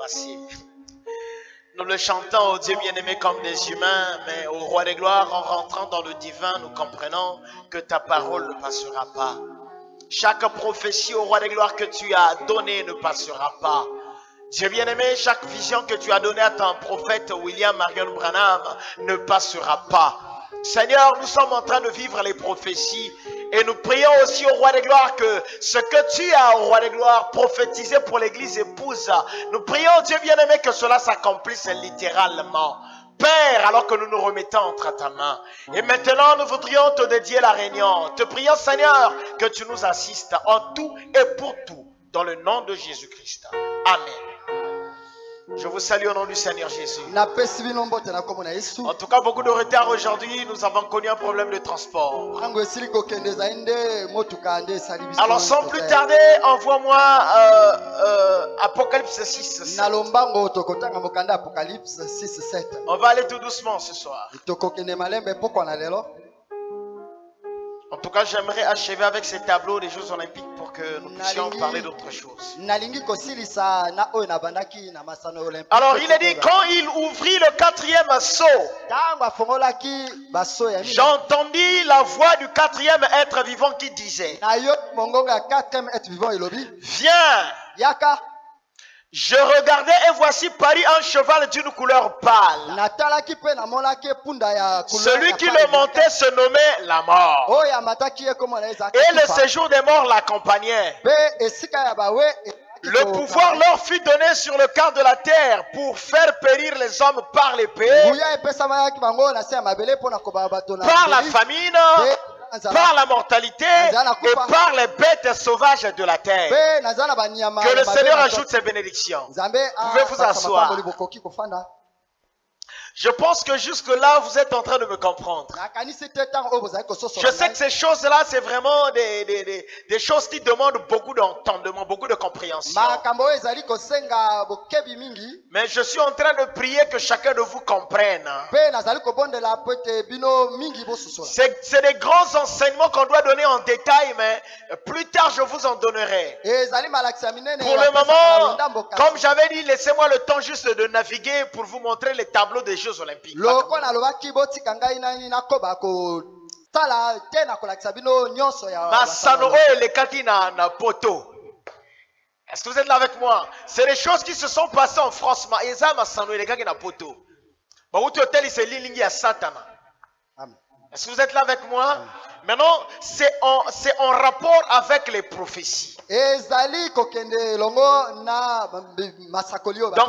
passé. Nous le chantons au Dieu bien-aimé comme des humains, mais au roi des gloires, en rentrant dans le divin, nous comprenons que ta parole ne passera pas. Chaque prophétie au roi des gloires que tu as donnée ne passera pas. Dieu bien-aimé, chaque vision que tu as donnée à ton prophète William Marion Branham ne passera pas. Seigneur, nous sommes en train de vivre les prophéties et nous prions aussi au roi des gloires que ce que tu as au roi des gloires prophétisé pour l'église épouse, nous prions Dieu bien-aimé que cela s'accomplisse littéralement. Père, alors que nous nous remettons entre ta main. Et maintenant, nous voudrions te dédier la réunion. Te prions, Seigneur, que tu nous assistes en tout et pour tout, dans le nom de Jésus-Christ. Amen. Je vous salue au nom du Seigneur Jésus. En tout cas, beaucoup de retard aujourd'hui. Nous avons connu un problème de transport. Alors, sans plus tarder, envoie-moi Apocalypse 6, 7. On va aller tout doucement ce soir. En tout cas, j'aimerais achever avec ces tableaux des Jeux Olympiques pour que nous puissions parler d'autre chose. Alors, il est dit, quand il ouvrit le 4e sceau, j'entendis la voix du 4e être vivant qui disait, viens. Je regardais et voici parut un cheval d'une couleur pâle. Celui qui le montait se nommait la mort. Et le séjour des morts l'accompagnait. Le pouvoir leur fut donné sur le quart de la terre pour faire périr les hommes par l'épée, par la famine, par la mortalité et par les bêtes sauvages de la terre. Que le Seigneur ajoute ses bénédictions. Vous pouvez vous asseoir. Je pense que jusque-là, vous êtes en train de me comprendre. Je sais que ces choses-là, c'est vraiment des choses qui demandent beaucoup d'entendement, beaucoup de compréhension. Mais je suis en train de prier que chacun de vous comprenne. C'est des grands enseignements qu'on doit donner en détail, mais plus tard, je vous en donnerai. Pour le moment, comme j'avais dit, laissez-moi le temps juste de naviguer pour vous montrer les tableaux des Jeux Olympiques. Est-ce que vous êtes là avec moi? C'est des choses qui se sont passées en France. Est-ce que vous êtes là avec moi? Maintenant, c'est en rapport avec les prophéties. Donc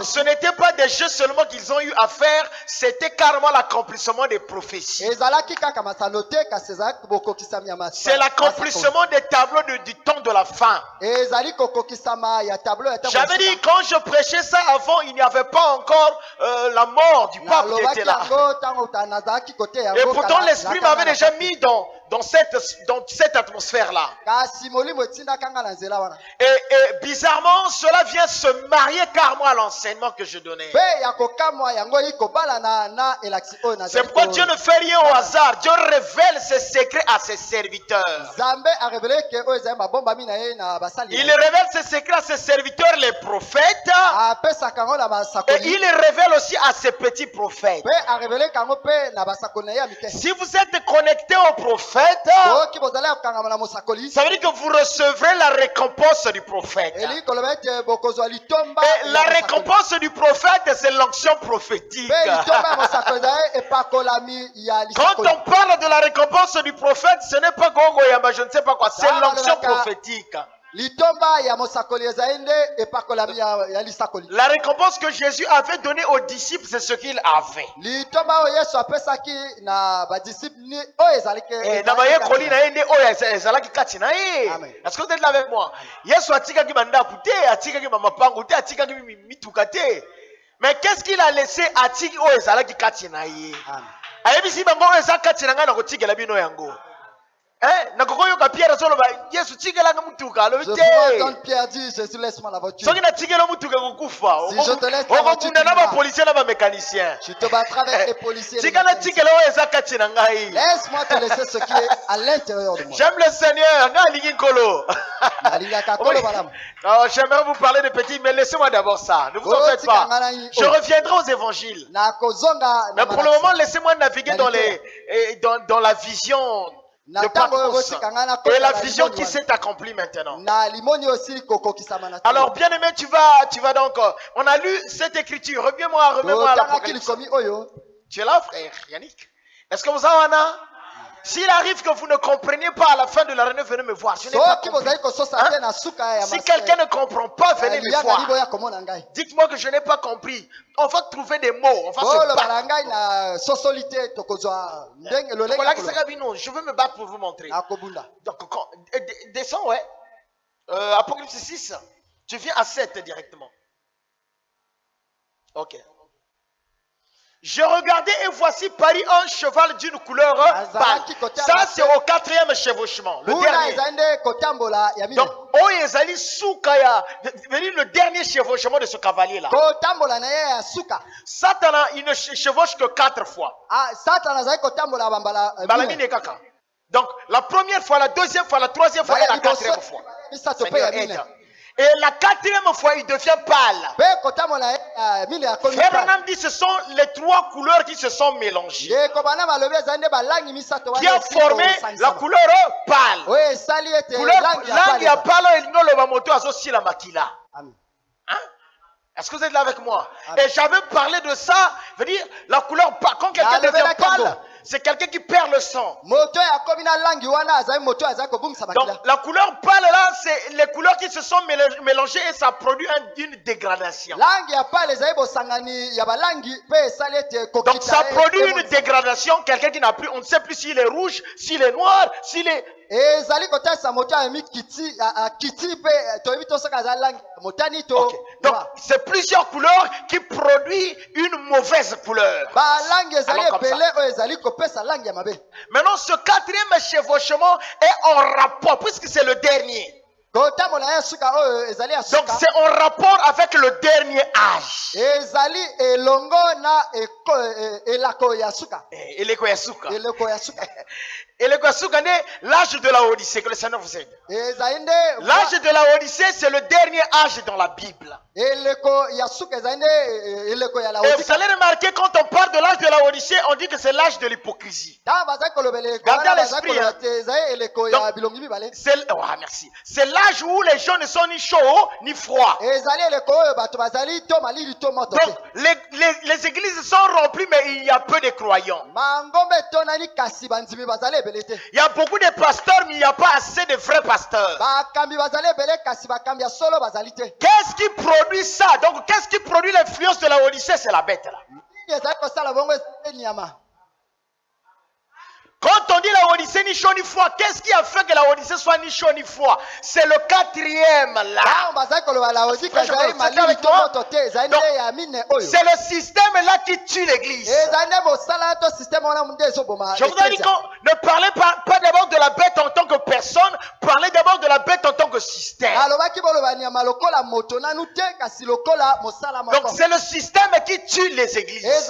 ce n'était pas des jeux seulement qu'ils ont eu à faire, c'était carrément l'accomplissement des prophéties. C'est l'accomplissement des tableaux du temps de la fin. J'avais dit, quand je prêchais ça avant, il n'y avait pas encore la mort du pape qui était là. Et pourtant l'Esprit m'avait déjà mis dans cette atmosphère-là. Et bizarrement, cela vient se marier carrément à l'enseignement que je donnais. C'est pourquoi Dieu ne fait rien au hasard. Dieu révèle ses secrets à ses serviteurs. Il révèle ses secrets à ses serviteurs, les prophètes. Et il révèle aussi à ses petits prophètes. Si vous êtes connecté aux prophètes, ça veut dire que vous recevrez la récompense du prophète. Et la récompense du prophète, c'est l'onction prophétique. Quand on parle de la récompense du prophète, ce n'est pas Gogo Yamba, je ne sais pas quoi, c'est l'onction prophétique. La récompense que Jésus avait donnée aux disciples, c'est ce qu'il avait. Est-ce que vous êtes là avec moi? Mais qu'est-ce qu'il a laissé à Tiki Oezalaki Katinaye? Je vois quand Pierre dit, Jésus, laisse-moi la voiture. Si je te laisse la voiture, tu te battras avec les policiers. Laisse-moi te laisser ce qui est à l'intérieur de moi. J'aime le Seigneur. J'aimerais vous parler de petits, mais laissez-moi d'abord ça. Ne vous en faites pas. Je reviendrai aux évangiles. Mais pour le moment, laissez-moi naviguer dans la vision de Patmos et la vision qui s'est accomplie maintenant. Alors, bien aimé, tu vas donc. On a lu cette écriture. Remets-moi à l'Apocalypse. Tu es là, frère Yannick? Est-ce que vous en avez? S'il arrive que vous ne compreniez pas à la fin de la réunion, venez me voir. Je n'ai pas compris. Si quelqu'un ne comprend pas, venez me voir. Dites-moi que je n'ai pas compris. On va trouver des mots. On va se battre. Je veux me battre pour vous montrer. Donc, descends, ouais. Apocalypse 6. Tu viens à 7 directement. Ok. Je regardais et voici parit un cheval d'une couleur pâle. Ça, c'est au 4e chevauchement. Le dernier. Donc, le dernier chevauchement de ce cavalier-là. Satan, il ne chevauche que 4 fois. Donc, la première fois, la deuxième fois, la troisième fois et la 4e fois. Seigneur, aide. Et la 4e fois, il devient pâle. Abraham dit ce sont les 3 couleurs qui se sont mélangées. Qui a formé la couleur pâle. Langue ya pâle et le moto aussi la makila. Est-ce que vous êtes là avec moi? Amen. Et j'avais parlé de ça, veut dire la couleur pâle. Quand quelqu'un devient pâle, c'est quelqu'un qui perd le sang. Donc la couleur pâle là, c'est les couleurs qui se sont mélangées et ça produit une dégradation. Donc ça produit une dégradation, quelqu'un qui n'a plus, on ne sait plus s'il est rouge, s'il est noir, s'il est... Okay. Donc c'est plusieurs couleurs qui produisent une mauvaise couleur. Maintenant ce 4e chevauchement est en rapport puisque c'est le dernier. Donc c'est en rapport avec le dernier âge. Et le Koyasuka est l'âge de la Odyssée, que le Seigneur vous aide. L'âge de la Odyssée, c'est le dernier âge dans la Bible. Et vous allez remarquer, quand on parle de l'âge de la Odyssée, on dit que c'est l'âge de l'hypocrisie. Gardez à l'esprit. Merci. C'est l'âge où les gens ne sont ni chauds ni froids. Donc, les églises sont remplies, mais il y a peu de croyants. Il y a beaucoup de pasteurs, mais il n'y a pas assez de vrais pasteurs. Qu'est-ce qui produit ça? Donc, qu'est-ce qui produit l'influence de la Odyssée? C'est la bête là. Quand on dit la Odyssée ni chaud ni froid, qu'est-ce qui a fait que la Odyssée soit ni chaud ni froid? C'est le 4e là. C'est le système là qui tue l'église. Je vous ai dit qu'on ne parlait pas d'abord de la bête en tant que personne, parlez d'abord de la bête en tant que système. Donc c'est le système qui tue les églises. Et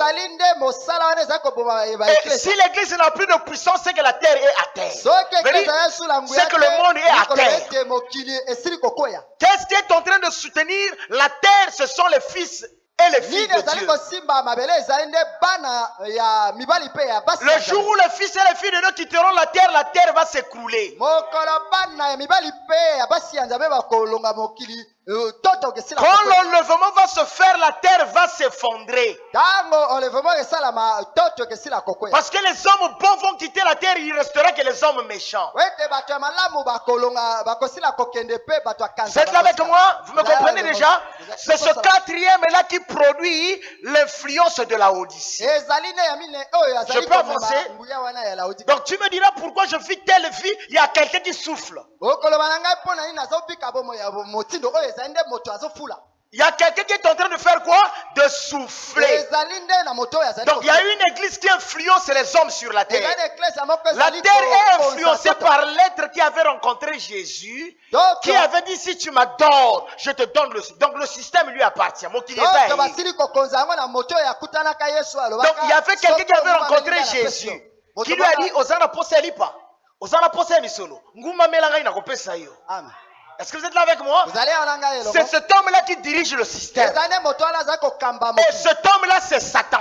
si l'église n'a plus de puissance, c'est que la terre est à terre. C'est que le monde est à terre. Qu'est-ce qui est en train de soutenir la terre? Ce sont les fils et les filles de Dieu. Le jour où les fils et les filles de Dieu quitteront la terre va s'écrouler. Quand l'enlèvement va se faire, la terre va s'effondrer. Parce que les hommes bons vont quitter la terre, il ne restera que les hommes méchants. Vous êtes là avec moi? Vous me comprenez déjà? C'est ce 4e là qui produit l'influence de la Odyssée. Je peux avancer? Donc tu me diras pourquoi je vis telle vie, il y a quelqu'un qui souffle. Il y a quelqu'un qui est en train de faire quoi? De le soufflet. Donc il y a une église qui influence les hommes sur la terre. La terre est influencée par l'être qui avait rencontré Jésus, qui avait dit si tu m'adores, je te donne le système. Donc le système lui appartient. Donc il y avait quelqu'un qui avait rencontré Jésus, qui lui a dit Ozana poselipa, Ozana poseli solo, nguma melanga ina kopesa yo. Est-ce que vous êtes là avec moi? C'est cet homme-là qui dirige le système. Et cet homme-là, c'est Satan.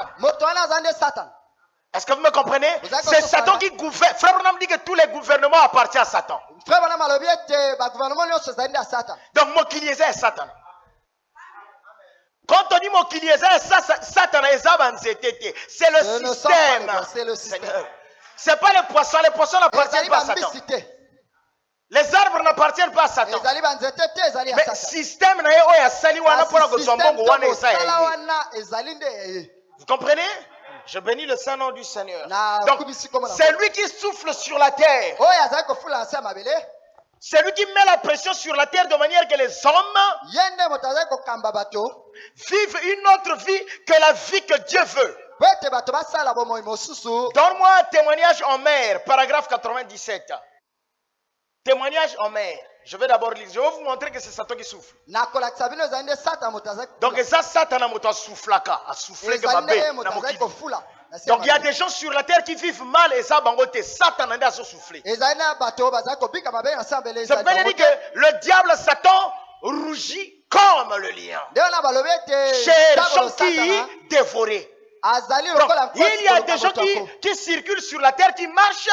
Est-ce que vous me comprenez? C'est Satan qui gouverne. Frère Branham dit que tous les gouvernements appartiennent à Satan. Donc, Mokiliéza est Satan. Quand on dit Mokiliéza est Satan, c'est le système. Ce n'est pas les poissons n'appartiennent pas à Satan. Les arbres n'appartiennent pas à Satan. Mais le système, vous comprenez? Je bénis le Saint-Nom du Seigneur. Donc, c'est lui qui souffle sur la terre. C'est lui qui met la pression sur la terre de manière que les hommes vivent une autre vie que la vie que Dieu veut. Donne-moi un témoignage en mer, paragraphe 97. Témoignage en mer. Je vais d'abord lire. Je vais vous montrer que c'est Satan qui souffle. Donc, ça, Satan a soufflé. Donc, il y a des gens sur la terre qui vivent mal et ça, Satan a soufflé. Ça veut dire que le diable, Satan, rougit comme le lion. Chez les gens qui dévorent. Donc, il y a des gens qui circulent sur la terre, qui marchent.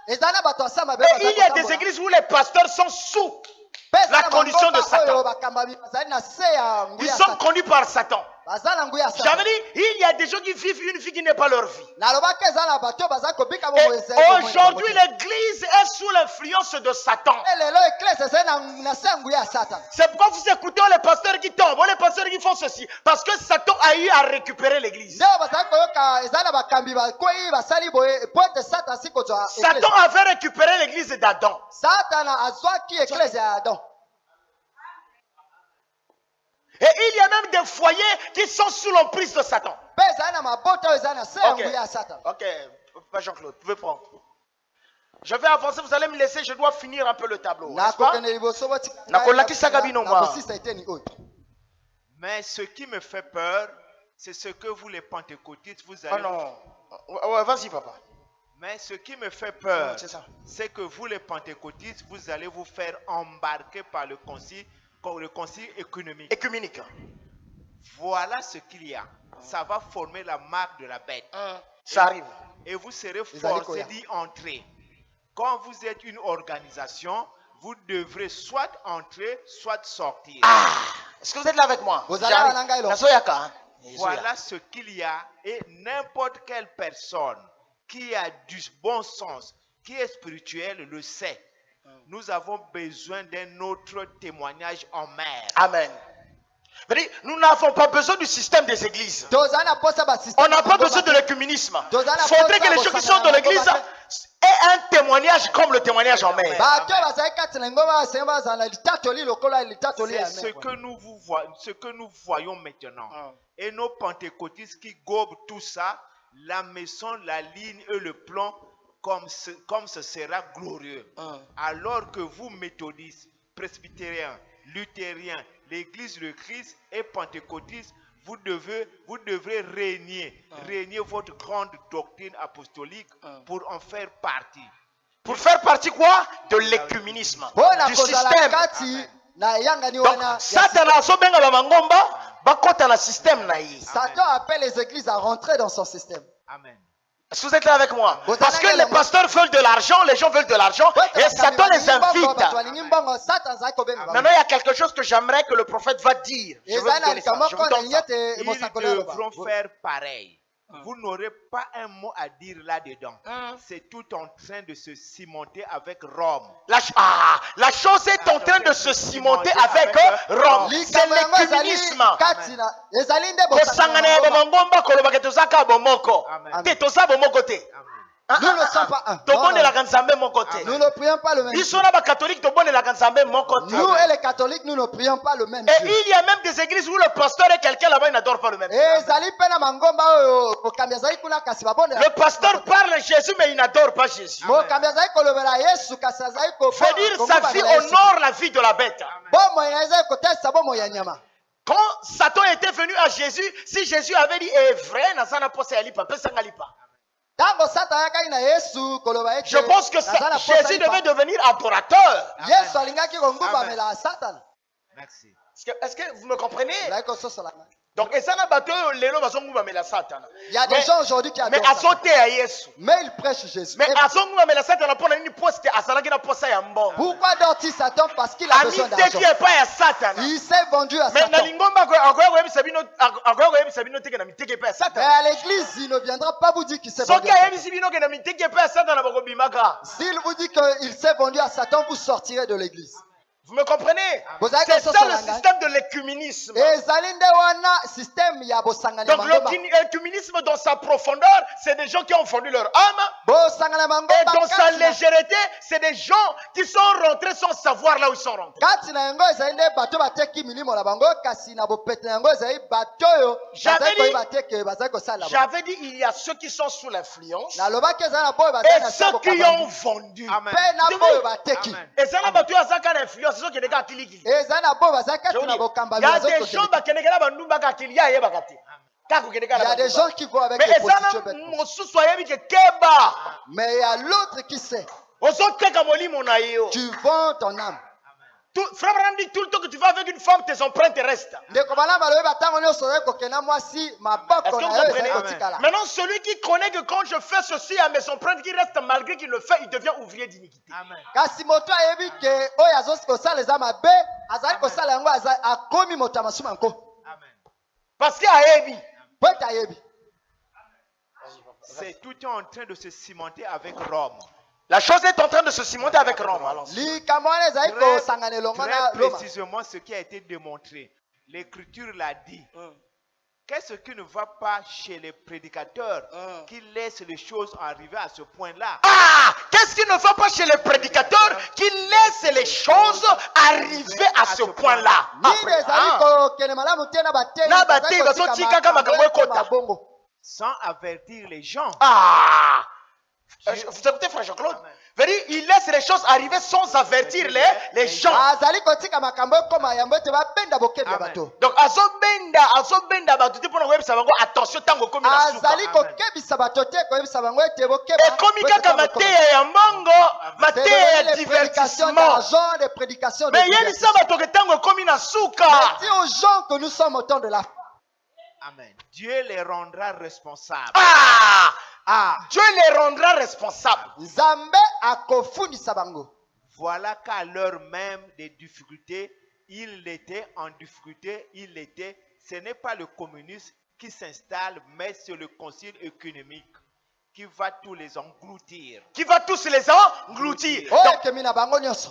Et il y a des églises où les pasteurs sont sous la condition de Satan. Ils sont conduits par Satan. J'avais dit, il y a des gens qui vivent une vie qui n'est pas leur vie. Et aujourd'hui, l'église est sous l'influence de Satan. C'est pourquoi vous écoutez les pasteurs qui tombent, les pasteurs qui font ceci. Parce que Satan a eu à récupérer l'église. Satan avait récupéré l'église d'Adam. Et il y a même des foyers qui sont sous l'emprise de Satan. Ok, Jean-Claude, vous pouvez prendre. Je vais avancer, vous allez me laisser, je dois finir un peu le tableau. Mais ce qui me fait peur, c'est ce que vous les pentecôtistes, vous allez... Vas-y, papa. Mais ce qui me fait peur, c'est que vous les pentecôtistes, vous allez vous faire embarquer par le concile écuménique. Voilà ce qu'il y a. Ça va former la marque de la bête. Ça arrive. Et vous serez forcé d'y entrer. Quand vous êtes une organisation, vous devrez soit entrer, soit sortir. Est-ce que vous êtes là avec moi? Voilà ce qu'il y a. Et n'importe quelle personne qui a du bon sens, qui est spirituel, le sait. Nous avons besoin d'un autre témoignage en mer. Amen. Nous n'avons pas besoin du système des églises. On n'a pas besoin de l'écuménisme. Il faudrait que les gens qui sont dans l'église aient un témoignage comme le témoignage en mer. C'est ce que nous voyons maintenant. Et nos pentecôtistes qui gobent tout ça, la maison, la ligne et le plan, comme ce sera glorieux. Alors que vous, méthodistes, presbytériens, luthériens, l'église de Christ et pentecôtistes, vous devrez régner votre grande doctrine apostolique pour en faire partie. Pour faire partie quoi? De l'écuménisme, du système. Donc, Satan a sobenga ba mangomba, bakota na système na yi. Satan appelle les églises à rentrer dans son système. Amen. Est-ce que vous êtes là avec moi? Parce que les pasteurs veulent de l'argent, les gens veulent de l'argent, et Satan les invite. Maintenant, il y a quelque chose que j'aimerais que le prophète va dire. Je veux vous donner ça. Je vous donne ça. Ils devront faire pareil. Vous n'aurez pas un mot à dire là-dedans. C'est tout en train de se cimenter avec Rome. La chose est en train de se cimenter avec Rome. C'est l'écuménisme. Nous ne sommes pas un. tobondelaka nzambe mon côté. Nous ne prions pas le même Dieu. Biso na ba catholique tobondelaka nzambe mon côté. Nous et les catholiques, nous ne prions pas le même Et Dieu. il y a même des églises où le pasteur et quelqu'un là-bas, ils n'adorent pas le même Dieu. Le pasteur parle à Jésus, mais il n'adore pas Jésus. Veut dire sa vie honore la vie de la bête. Quand Satan était venu à Jésus, si Jésus avait dit est vrai, je pense que Jésus devait devenir adorateur. Merci. Est-ce que vous me comprenez? Donc, il y a des gens aujourd'hui qui adorent Satan. Mais ils prêchent Jésus. Mais pourquoi adore-t-il Satan? Parce qu'il a besoin d'argent. Il s'est vendu à Satan. Mais à l'église, il ne viendra pas vous dire qu'il s'est vendu à Satan. S'il vous dit qu'il s'est vendu à Satan, vous sortirez de l'église. Vous me comprenez? C'est ça le système de l'écuménisme. Donc l'écuménisme dans sa profondeur, c'est des gens qui ont vendu leur âme. Et dans sa légèreté, c'est des gens qui sont rentrés sans savoir là où ils sont rentrés. J'avais dit, il y a ceux qui sont sous l'influence et ceux qui ont vendu. Et ça n'a pas l'influence. Il y a des gens qui il y a des gens qui vont avec les prostituées. Mais il y a l'autre qui sait. Tu vends ton âme. Frère Branham dit tout le temps que tu vas avec une femme, tes empreintes restent. Est-ce que vous comprenez? Maintenant, celui qui connaît que quand je fais ceci à mes empreintes qui restent malgré qu'il le fait, il devient ouvrier d'iniquité. Amen. Parce qu'il y a Ebi. C'est tout est en train de se cimenter avec Rome. La chose est en train de se cimenter avec Rome. Très précisément ce qui a été démontré. L'Écriture l'a dit. Qu'est-ce qui ne va pas chez les prédicateurs qui laissent les choses arriver à ce point-là? Ah! Qu'est-ce qui ne va pas chez les prédicateurs qui laissent les choses arriver à ce point-là? Sans avertir les gens. Ah! Vous écoutez, frère Jean-Claude? Il laisse les choses arriver sans avertir les gens. Donc, attention, tango komi na suka. Et komi kaka mateya ya mbongo, mateya ya divertissement. Mais yebisa bato ke tango komi na suka. Dis aux gens que nous sommes au temps de la. Amen. Dieu les rendra responsables. Dieu les rendra responsables. Voilà qu'à l'heure même des difficultés, il était en difficulté, ce n'est pas le communisme qui s'installe, mais c'est le concile économique qui va tous les engloutir. Donc,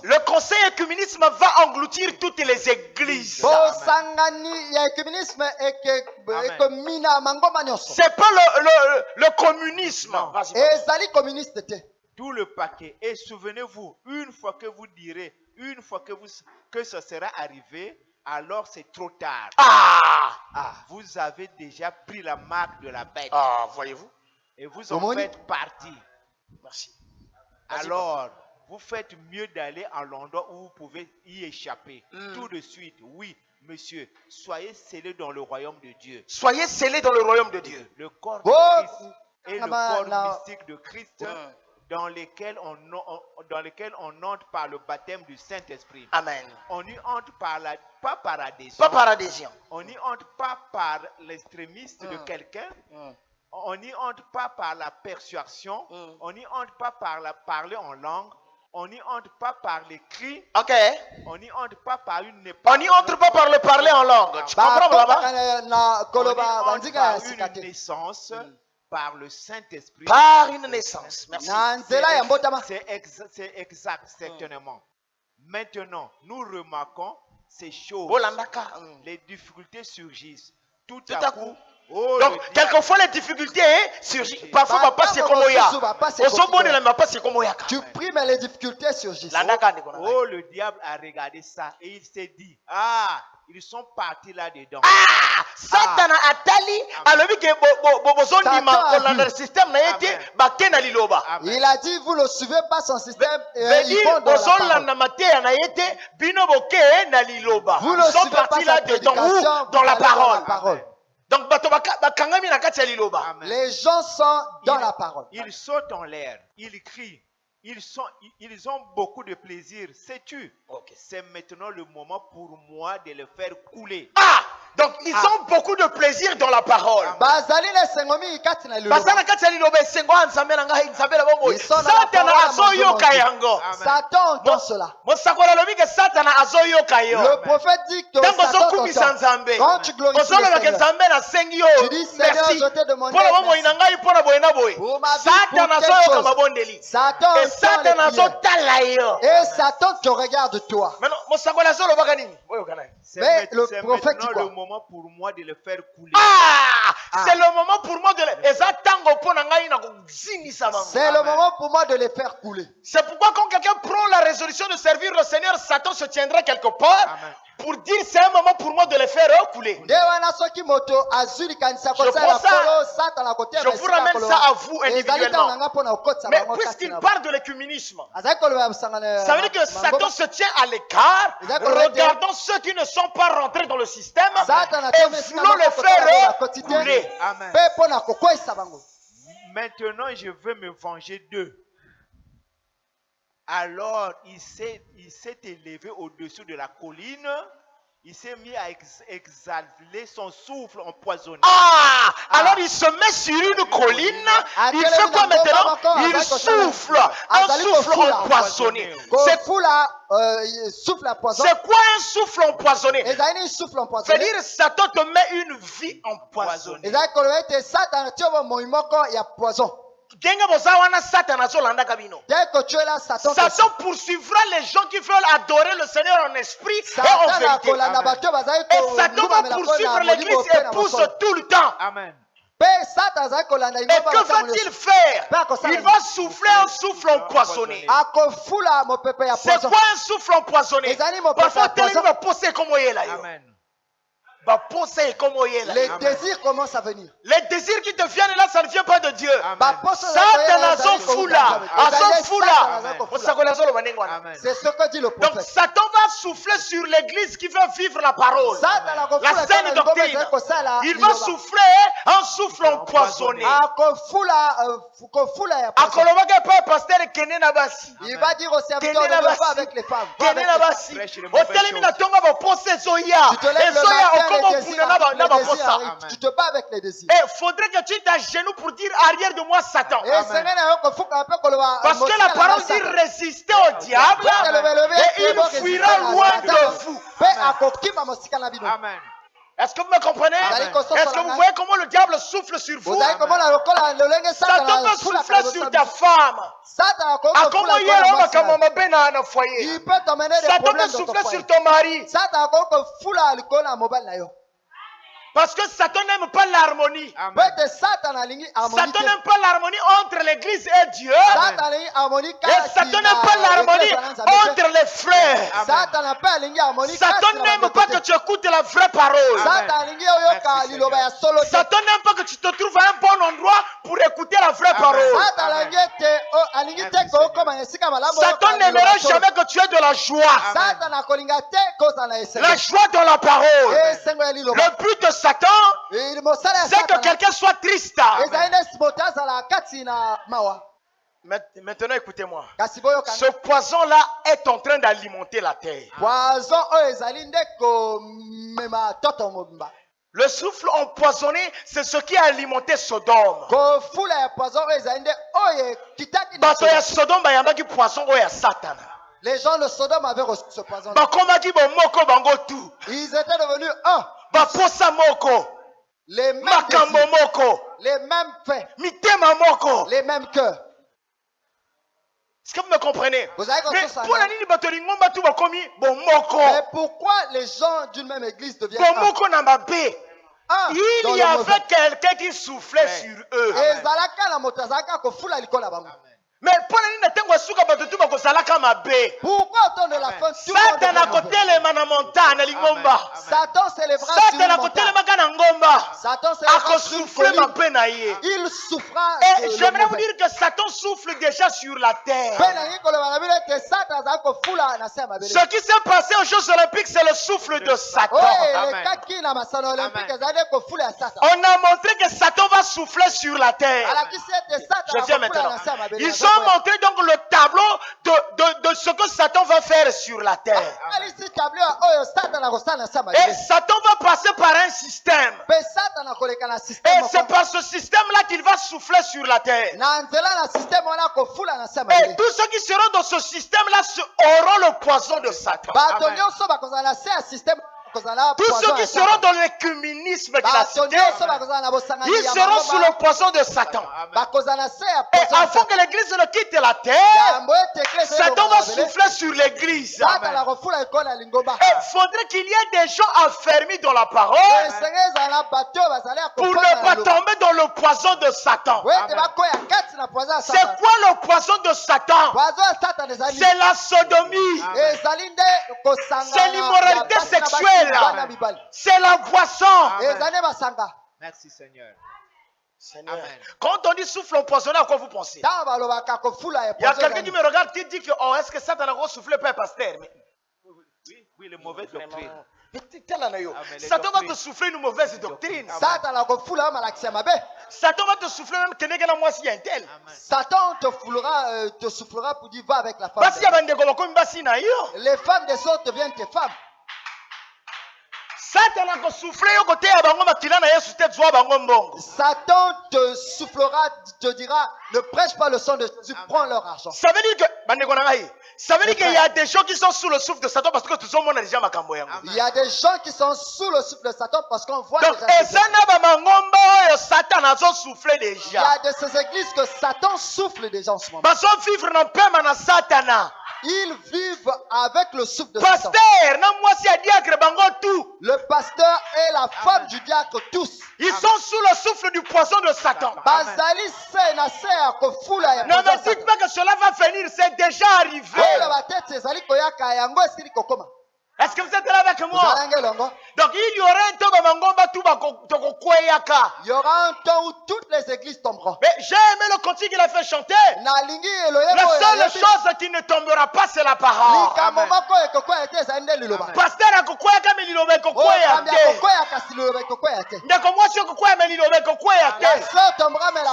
le conseil écuménisme va engloutir toutes les églises. C'est pas le communisme. Tout le paquet. Et souvenez-vous, une fois que vous direz, que ce sera arrivé, alors c'est trop tard. Vous avez déjà pris la marque de la bête. Voyez-vous? Et vous en faites partie. Merci. Alors, vous faites mieux d'aller à l'endroit où vous pouvez y échapper. Tout de suite, oui, monsieur, soyez scellés dans le royaume de Dieu. Soyez scellés dans le royaume de Dieu. Le corps de Christ et le corps mystique de Christ dans lequel on entre par le baptême du Saint-Esprit. Amen. On y entre pas par adhésion. Pas par adhésion. On n'y entre pas par l'extrémiste de quelqu'un. On n'y entre pas par la persuasion. On n'y entre pas par parler en langue. On n'y entre pas par les cris. Ok. On n'y entre pas par une époque. On n'y entre pas par le parler en langue. Tu comprends là-bas? On y entre par une naissance. Par le Saint-Esprit. Par une naissance. Merci. C'est exact, certainement. Maintenant, nous remarquons ces choses. Les difficultés surgissent. Tout à coup, Donc, quelquefois les difficultés surgissent. Parfois, papa c'est comme Oya. Tu pries, mais les difficultés surgissent. Oh, le diable a regardé ça et il s'est dit, ah, ils sont partis là-dedans. Ah, Satan a tali, alors que le système n'a été baké na liloba. Il a dit, vous ne suivez pas son système. Ils vont dans la parole. Vous ne suivez pas sa prédication dans la parole. Donc, les gens sont dans la parole. Ils sautent en l'air, ils crient, ils ont beaucoup de plaisir. Sais-tu? C'est maintenant le moment pour moi de le faire couler. Ah! Donc, ils ont beaucoup de plaisir dans la parole. Satan entend cela. Le prophète dit que Satan t'entend. Quand tu glorifies le Seigneur, tu dis, Seigneur, je te demande pour ma vie, Satan et Satan te regarde toi. Mais le prophète dit quoi? Le moment pour moi de le faire couler. C'est le moment pour moi de le C'est le moment pour moi de les faire couler. C'est pourquoi quand quelqu'un prend la résolution de servir le Seigneur, Satan se tiendra quelque part. Amen. Pour dire c'est un moment pour moi de les faire couler. Je vous ramène ça à vous individuellement. Mais puisqu'il parle de l'écuménisme, ça veut dire que Satan se tient à l'écart, regardant ceux qui ne sont pas rentrés dans le système et voulant les faire couler. Amen. Maintenant, je veux me venger d'eux. Alors, il s'est élevé au-dessus de la colline. Il s'est mis à exhaler son souffle empoisonné. Alors il se met sur une colline. Il fait quoi maintenant? Il souffle. Un souffle empoisonné. C'est quoi un souffle empoisonné? C'est-à-dire Satan te met une vie empoisonnée. Satan poursuivra les gens qui veulent adorer le Seigneur en esprit et en vérité. Et Satan va poursuivre l'église et pousse tout le temps. Amen. Et que va-t-il faire? Il va souffler un souffle empoisonné. C'est quoi un souffle empoisonné? Parfois, il va pousser comme il est là. Amen. Les désirs commencent à venir. Les désirs qui te viennent là, ça ne vient pas de Dieu. C'est ce que dit le prophète. Donc Satan va souffler sur l'église qui veut vivre la parole. La saine doctrine. Il va souffler un souffle empoisonné. Il va dire aux serviteurs de ne pas avec les femmes. Tu te lèves le matin, tu te bats avec les désirs. Et il faudrait que tu t'agenouilles pour dire arrière de moi Satan. Parce que la parole dit résister au diable et il fuira loin de vous. Amen. Est-ce que vous me comprenez? Est-ce que vous voyez comment le diable souffle sur vous? Satan peut souffler sur ta femme. Satan peut souffler sur ton mari. Parce que Satan n'aime pas l'harmonie. Satan n'aime pas l'harmonie entre l'église et Dieu. Et Satan n'aime pas l'harmonie entre les frères. Satan n'aime pas que tu écoutes la vraie parole. Satan n'aime pas que tu te trouves à un bon endroit pour écouter la vraie parole. Satan n'aimerait jamais que tu aies de la joie. La joie dans la parole. Le but de Satan, c'est que quelqu'un soit triste. Maintenant, écoutez-moi. Ce poison-là est en train d'alimenter la terre. Le souffle empoisonné, c'est ce qui a alimenté Sodome. Les gens de Sodome avaient reçu ce poison. Ils étaient devenus un. Les mêmes désirs, les mêmes faits, les mêmes cœurs. Est-ce que vous me comprenez? Mais pourquoi les gens d'une même église deviennent un? Il y avait quelqu'un qui soufflait sur eux. Mais pour pourquoi autant de la fin Satan a côté les manamontana lingomba. Satan célébra Satan a côté les magana ngomba. Satan célébra souffler ma peine. Il souffra. Et j'aimerais vous dire que Satan souffle déjà sur la terre. Ce qui s'est passé aux Jeux Olympiques, c'est le souffle de Satan. On a montré que Satan va souffler sur la terre. Je viens maintenant. Ils ont montré donc le tableau de ce que Satan va faire sur la terre. Et Satan va passer par un système. Et c'est par ce système-là qu'il va souffler sur la terre. Et tous ceux qui seront dans ce système-là auront le poison de Satan. Tous ceux qui seront dans l'écuménisme de la cité, ils seront sous le poison de Satan. Et afin que l'église ne quitte la terre, Satan va souffler sur l'église. Et il faudrait qu'il y ait des gens affermis dans la parole pour ne pas tomber dans le poison de Satan. C'est quoi le poison de Satan? C'est la sodomie. C'est l'immoralité sexuelle. C'est la boisson. Merci Seigneur. Amen. Quand on dit souffle empoisonné, à quoi vous pensez? Il y a quelqu'un qui me regarde qui dit que est-ce que Satan a soufflé par pasteur? Oui, le mauvais doctrine. Satan va te souffler une mauvaise doctrine. Satan va te souffler même que n'est moi si un tel. Satan te soufflera pour dire va avec la femme. Les femmes des autres deviennent tes femmes. Satan te soufflera, te dira ne prêche pas le sang de Jésus, prends leur argent. Ça veut dire que qu'il y a des gens qui sont sous le souffle de Satan parce que tout le monde a déjà makambo. Il y a des gens qui sont sous le souffle de Satan parce qu'on voit donc, déjà. Satan a soufflé déjà. Il y a de ces églises que Satan souffle déjà en ce moment. Ils vivent avec le souffle de Satan. Le pasteur et la femme du diacre, tous. Ils sont sous le souffle du poison de Satan. Ne me dites pas que cela va venir, c'est déjà arrivé. Est-ce que vous êtes là avec moi? Donc il y aura un temps il y aura un temps où toutes les églises tomberont. Mais j'ai aimé le cantique qu'il a fait chanter. La seule chose qui ne tombera pas, c'est la parole. Pasteur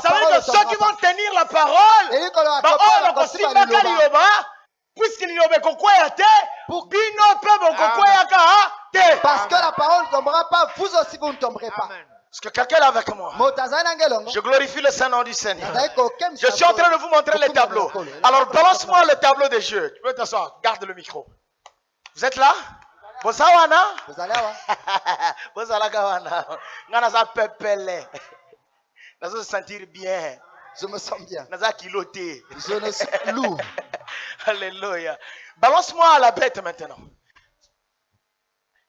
ça veut dire que ceux qui vont tenir la parole, puisqu'il y a parce que la parole ne tombera pas, vous aussi vous ne tomberez pas. Est-ce que quelqu'un est avec moi? Je glorifie le Saint-Nom du Seigneur. Je suis en train de vous montrer les tableaux. Alors balance-moi le tableau des jeux. Tu peux t'asseoir, garde le micro. Vous êtes là? Vous allez se sentir bien. Je me sens bien. Je ne suis lourd. Alléluia. Balance-moi la bête maintenant.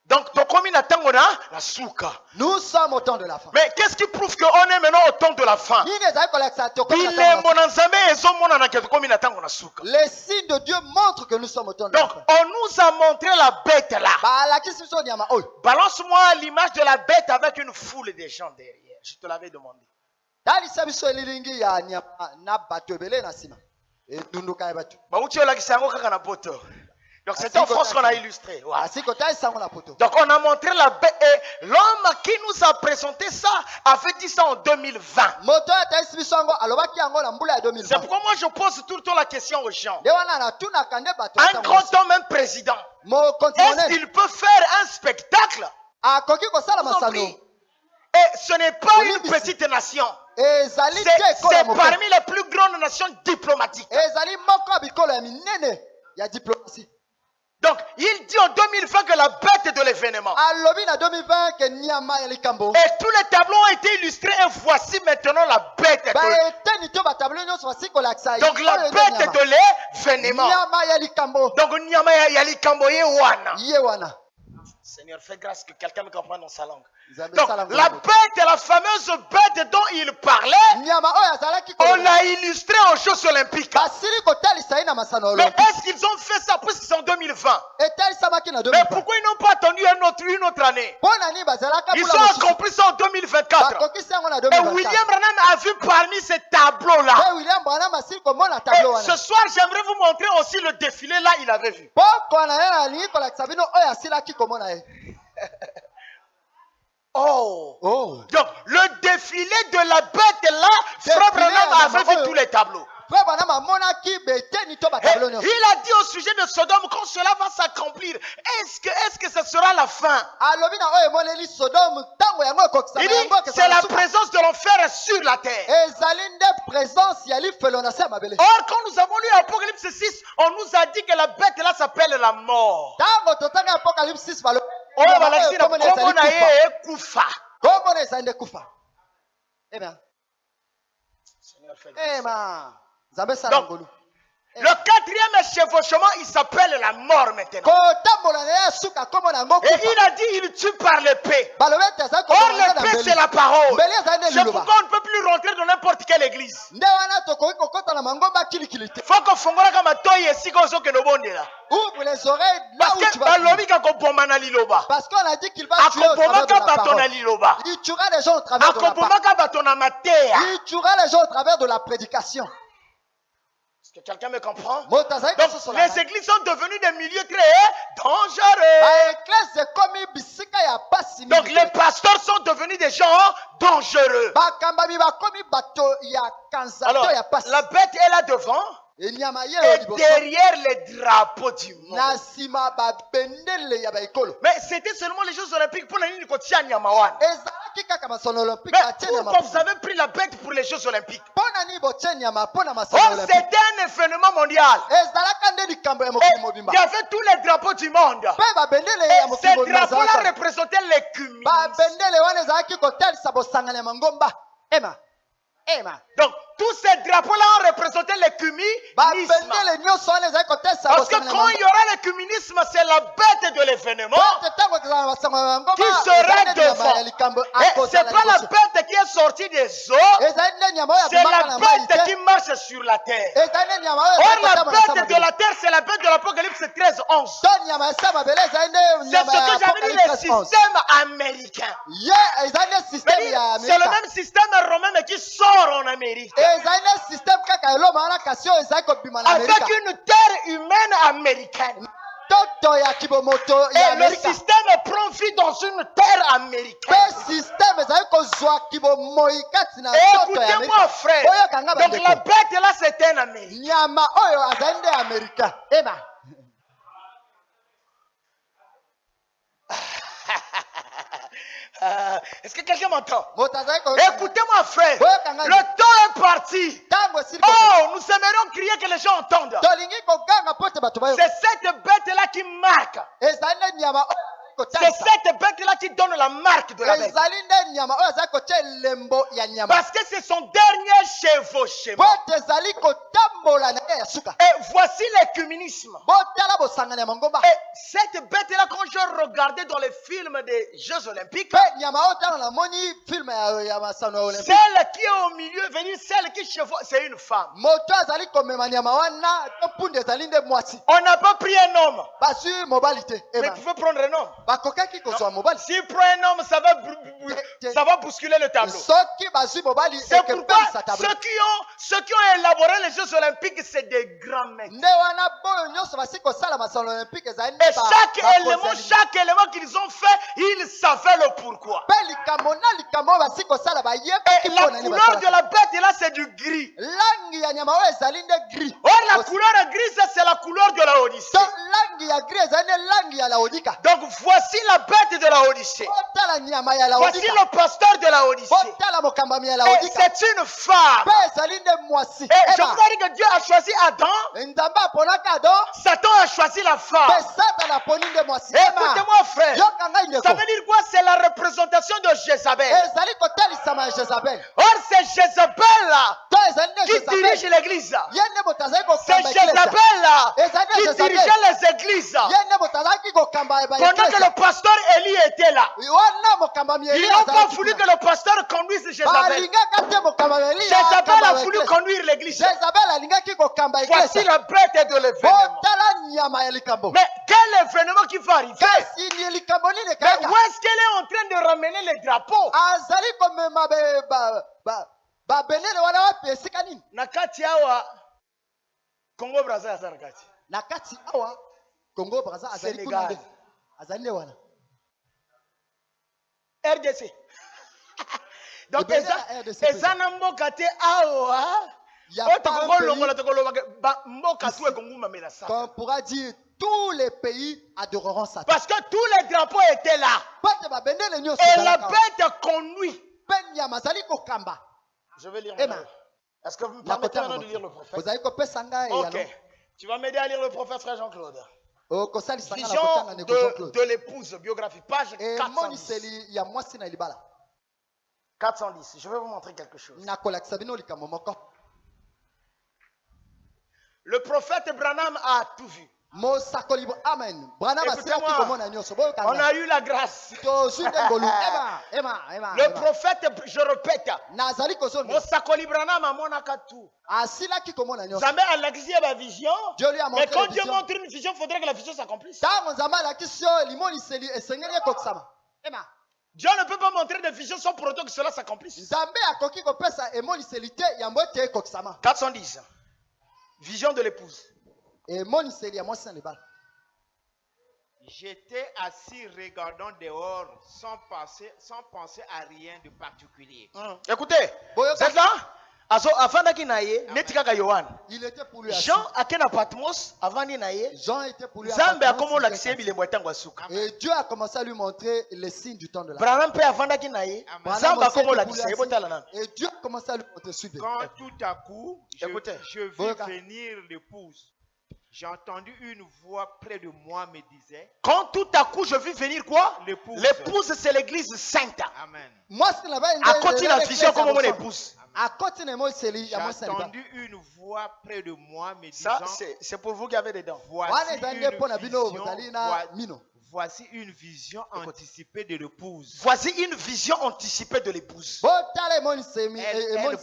Donc, nous sommes au temps de la fin. Mais qu'est-ce qui prouve qu'on est maintenant au temps de la fin? Les signes de Dieu montrent que nous sommes au temps de la fin. Donc, on nous a montré la bête là. Balance-moi l'image de la bête avec une foule de gens derrière. Je te l'avais demandé. Donc c'est une force qu'on a illustrée. Ouais. Donc on a montré la bête et l'homme qui nous a présenté ça avait dit ça en 2020. C'est pourquoi moi je pose tout le temps la question aux gens. Un grand homme, un président, est-ce qu'il peut faire un spectacle? Et ce n'est pas une petite nation. C'est parmi les plus grandes nations diplomatiques. Donc, il dit en 2020 que la bête de l'événement. Et tous les tableaux ont été illustrés et voici maintenant la bête de l'événement. Donc, la bête de l'événement. Donc, Nyama Yalikambo Yewana. Seigneur, fais grâce que quelqu'un me comprenne dans sa langue. Donc, la bête, la fameuse bête dont il parlait, on l'a illustré aux Jeux Olympiques. Mais est-ce qu'ils ont fait ça puisque c'est en 2020? Mais pourquoi ils n'ont pas attendu une autre année? Ils ont accompli ça en 2024. Et William Branham a vu parmi ces tableaux-là. Et ce soir, j'aimerais vous montrer aussi le défilé là, il avait vu. Oh. Donc, le défilé de la bête là, Frère Branham avait vu tous les tableaux. Et il a dit au sujet de Sodome, quand cela va s'accomplir, est-ce que ce sera la fin? Il dit, c'est la présence de l'enfer sur la terre. Or, quand nous avons lu Apocalypse 6, on nous a dit que la bête là s'appelle la mort. Donc, le quatrième chevauchement, il s'appelle la mort maintenant. Et il a dit, il tue par l'épée. Or, l'épée, c'est la parole. C'est pourquoi on ne peut plus rentrer dans n'importe quelle église. Il faut qu'on fongola comme un toy ici, qu'on soit que nous bonnes là. Ouvre les oreilles là où tu vas prier. Parce qu'on a dit qu'il va tuer au travers de la parole. Il tuera les gens au travers de la parole. Il tuera les gens au travers de la prédication. Est-ce que quelqu'un me comprend? Donc, les églises sont devenues des milieux très dangereux. Donc, les pasteurs sont devenus des gens dangereux. Alors, la bête est là devant. Et derrière les drapeaux du monde. Mais c'était seulement les Jeux Olympiques pour la ligne de Nyamawan. Mais pourquoi vous avez pris la bête pour les Jeux Olympiques? Oh, c'était un événement mondial. Il y avait tous les drapeaux du monde. Et ces drapeaux-là représentaient l'écuménisme. Donc, tous ces drapeaux-là ont représenté l'écuménisme. Parce que quand il y aura l'écuménisme, c'est la bête de l'événement qui sera devant. Et ce n'est pas la bête qui est sortie des eaux, c'est la bête qui marche sur la terre. Or, la bête de la terre, c'est la bête de l'Apocalypse 13:11. C'est ce que j'avais dit, le système américain. C'est le même système romain mais qui sort en Amérique. Avec une terre humaine américaine. Et le système prend vie dans une terre américaine. Et écoutez-moi, frère. Donc la bête là, c'est un Américain. Est-ce que quelqu'un m'entend? Écoutez-moi, frère. Le temps est parti. Oh, nous aimerions crier que les gens entendent. C'est cette bête-là qui marque. C'est cette bête-là qui donne la marque de la bête. Parce que c'est son dernier chevauchement. Et voici l'écuménisme. Et cette bête-là, quand je regardais dans les films des Jeux Olympiques, celle qui est au milieu, celle qui chevauche, c'est une femme. On n'a pas pris un homme. Mais vous pouvez prendre un homme. Si prend un homme, ça va bousculer le tableau. C'est pourquoi ceux qui ont élaboré les Jeux Olympiques, c'est des grands maîtres. Et chaque élément qu'ils ont fait, ils savaient le pourquoi. Et la couleur de la bête là, c'est du gris. Or la couleur grise, c'est la couleur de la Odyssée. Donc voici la bête de la Odyssée. Voici le pasteur de la Odyssée. Et c'est une femme. Et je crois que Dieu a choisi Adam. Satan a choisi la femme. Écoutez-moi, frère. Ça veut dire quoi? C'est la représentation de Jézabel. Or c'est Jézabel là qui dirige l'église. C'est Jézabel qui dirigeait les églises. Pendant que le pasteur Élie était là, ils n'ont pas voulu que le pasteur conduise Jézabel. Jézabel a voulu conduire l'église. Voici la bête de l'événement. Mais quel événement qui va arriver? Mais où est-ce qu'elle est en train de ramener les drapeaux? Nakati awa Congo Brazza nakati. Nakati awa Congo Brazza azali kuna azali wana. RDC. Donc eza na mboka te awa. On pourra dire tous les pays adoreront Satan. Parce que tous les drapeaux étaient là. Et la bête conduit. Je vais lire. Est-ce que vous me permettez maintenant de lire le prophète? Ok. Tu vas m'aider à lire le prophète, frère Jean-Claude. Vision de l'épouse, biographie, page 410. 410. Je vais vous montrer quelque chose. Le prophète Branham a tout vu. Amen. On a eu la grâce. Le prophète, je répète, Mosakoli Branham a monaka tout. Jamais à l'axie la vision. Mais quand Dieu montre une vision, il faudrait que la vision s'accomplisse. Dieu ne peut pas montrer des visions sans pour autant que cela s'accomplisse. 410. Vision de l'épouse. J'étais assis regardant dehors sans penser à rien de particulier. Écoutez, vous êtes là? Il était pour lui. Jean akena Patmos avant ni naye. Jean était pour lui. Et Dieu a commencé à lui montrer les signes du temps de la fin. Et Dieu a commencé à lui montrer suite. Quand tout à coup, je vis venir l'épouse. J'ai entendu une voix près de moi me disait. Quand tout à coup je vis venir quoi? L'épouse. L'épouse c'est l'église sainte. Amen. À côté la vision comme mon épouse. J'ai entendu une voix près de moi me disant. Ça c'est pour vous qui avez des dents. Voici une vision anticipée de l'épouse. Voici une vision anticipée de l'épouse.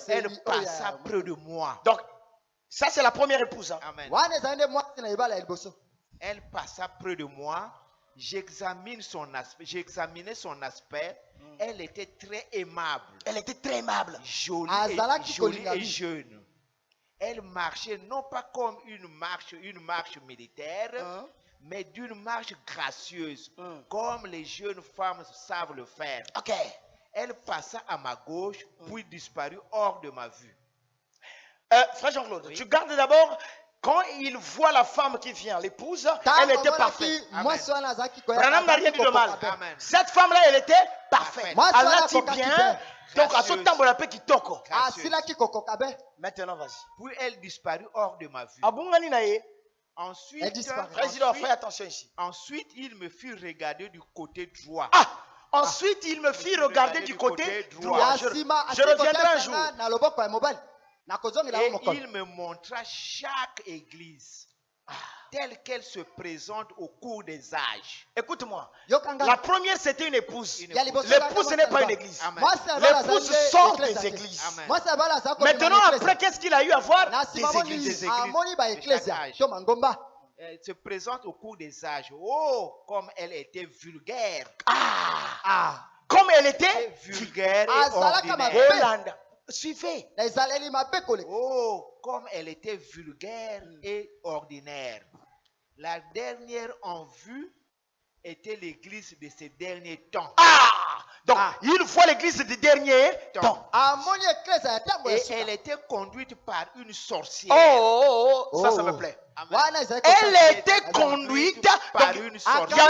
Elle passa près de moi. Donc ça, c'est la première épouse. Hein. Amen. Elle passa près de moi. J'examinais son aspect. Elle était très aimable. Elle était très aimable. Jolie et jeune. Elle marchait non pas comme une marche militaire, mais d'une marche gracieuse, comme les jeunes femmes savent le faire. Ok. Elle passa à ma gauche, puis disparut hors de ma vue. Frère Jean-Claude, tu gardes d'abord, quand il voit la femme qui vient, l'épouse, elle était parfaite. Branham n'a rien dit de mal. Amen. Cette femme-là, elle était parfaite. Elle a dit bien. Donc, à ce temps, on l'appelle qui toque. Maintenant, vas-y. Puis elle disparut hors de ma vue. Ensuite, fais attention ici. Ensuite, il me fit regarder du côté droit. Ensuite, il me fit regarder du côté droit. Je reviendrai un jour. Et il me montra chaque église telle qu'elle se présente au cours des âges. Écoute-moi. La première, c'était une épouse. L'épouse, ce n'est pas une église. L'épouse sort des églises. Amen. Maintenant, après, qu'est-ce qu'il a eu à voir? Des églises. Elle se présente au cours des âges. Oh, comme elle était vulgaire. Comme elle était vulgaire et ordinaire. Suivez. Oh, comme elle était vulgaire et ordinaire. La dernière en vue était l'église de ces derniers temps. Donc, il voit l'église des derniers temps. Et elle était conduite par une sorcière. Ça me plaît. Amen. Elle était conduite par une sorcière.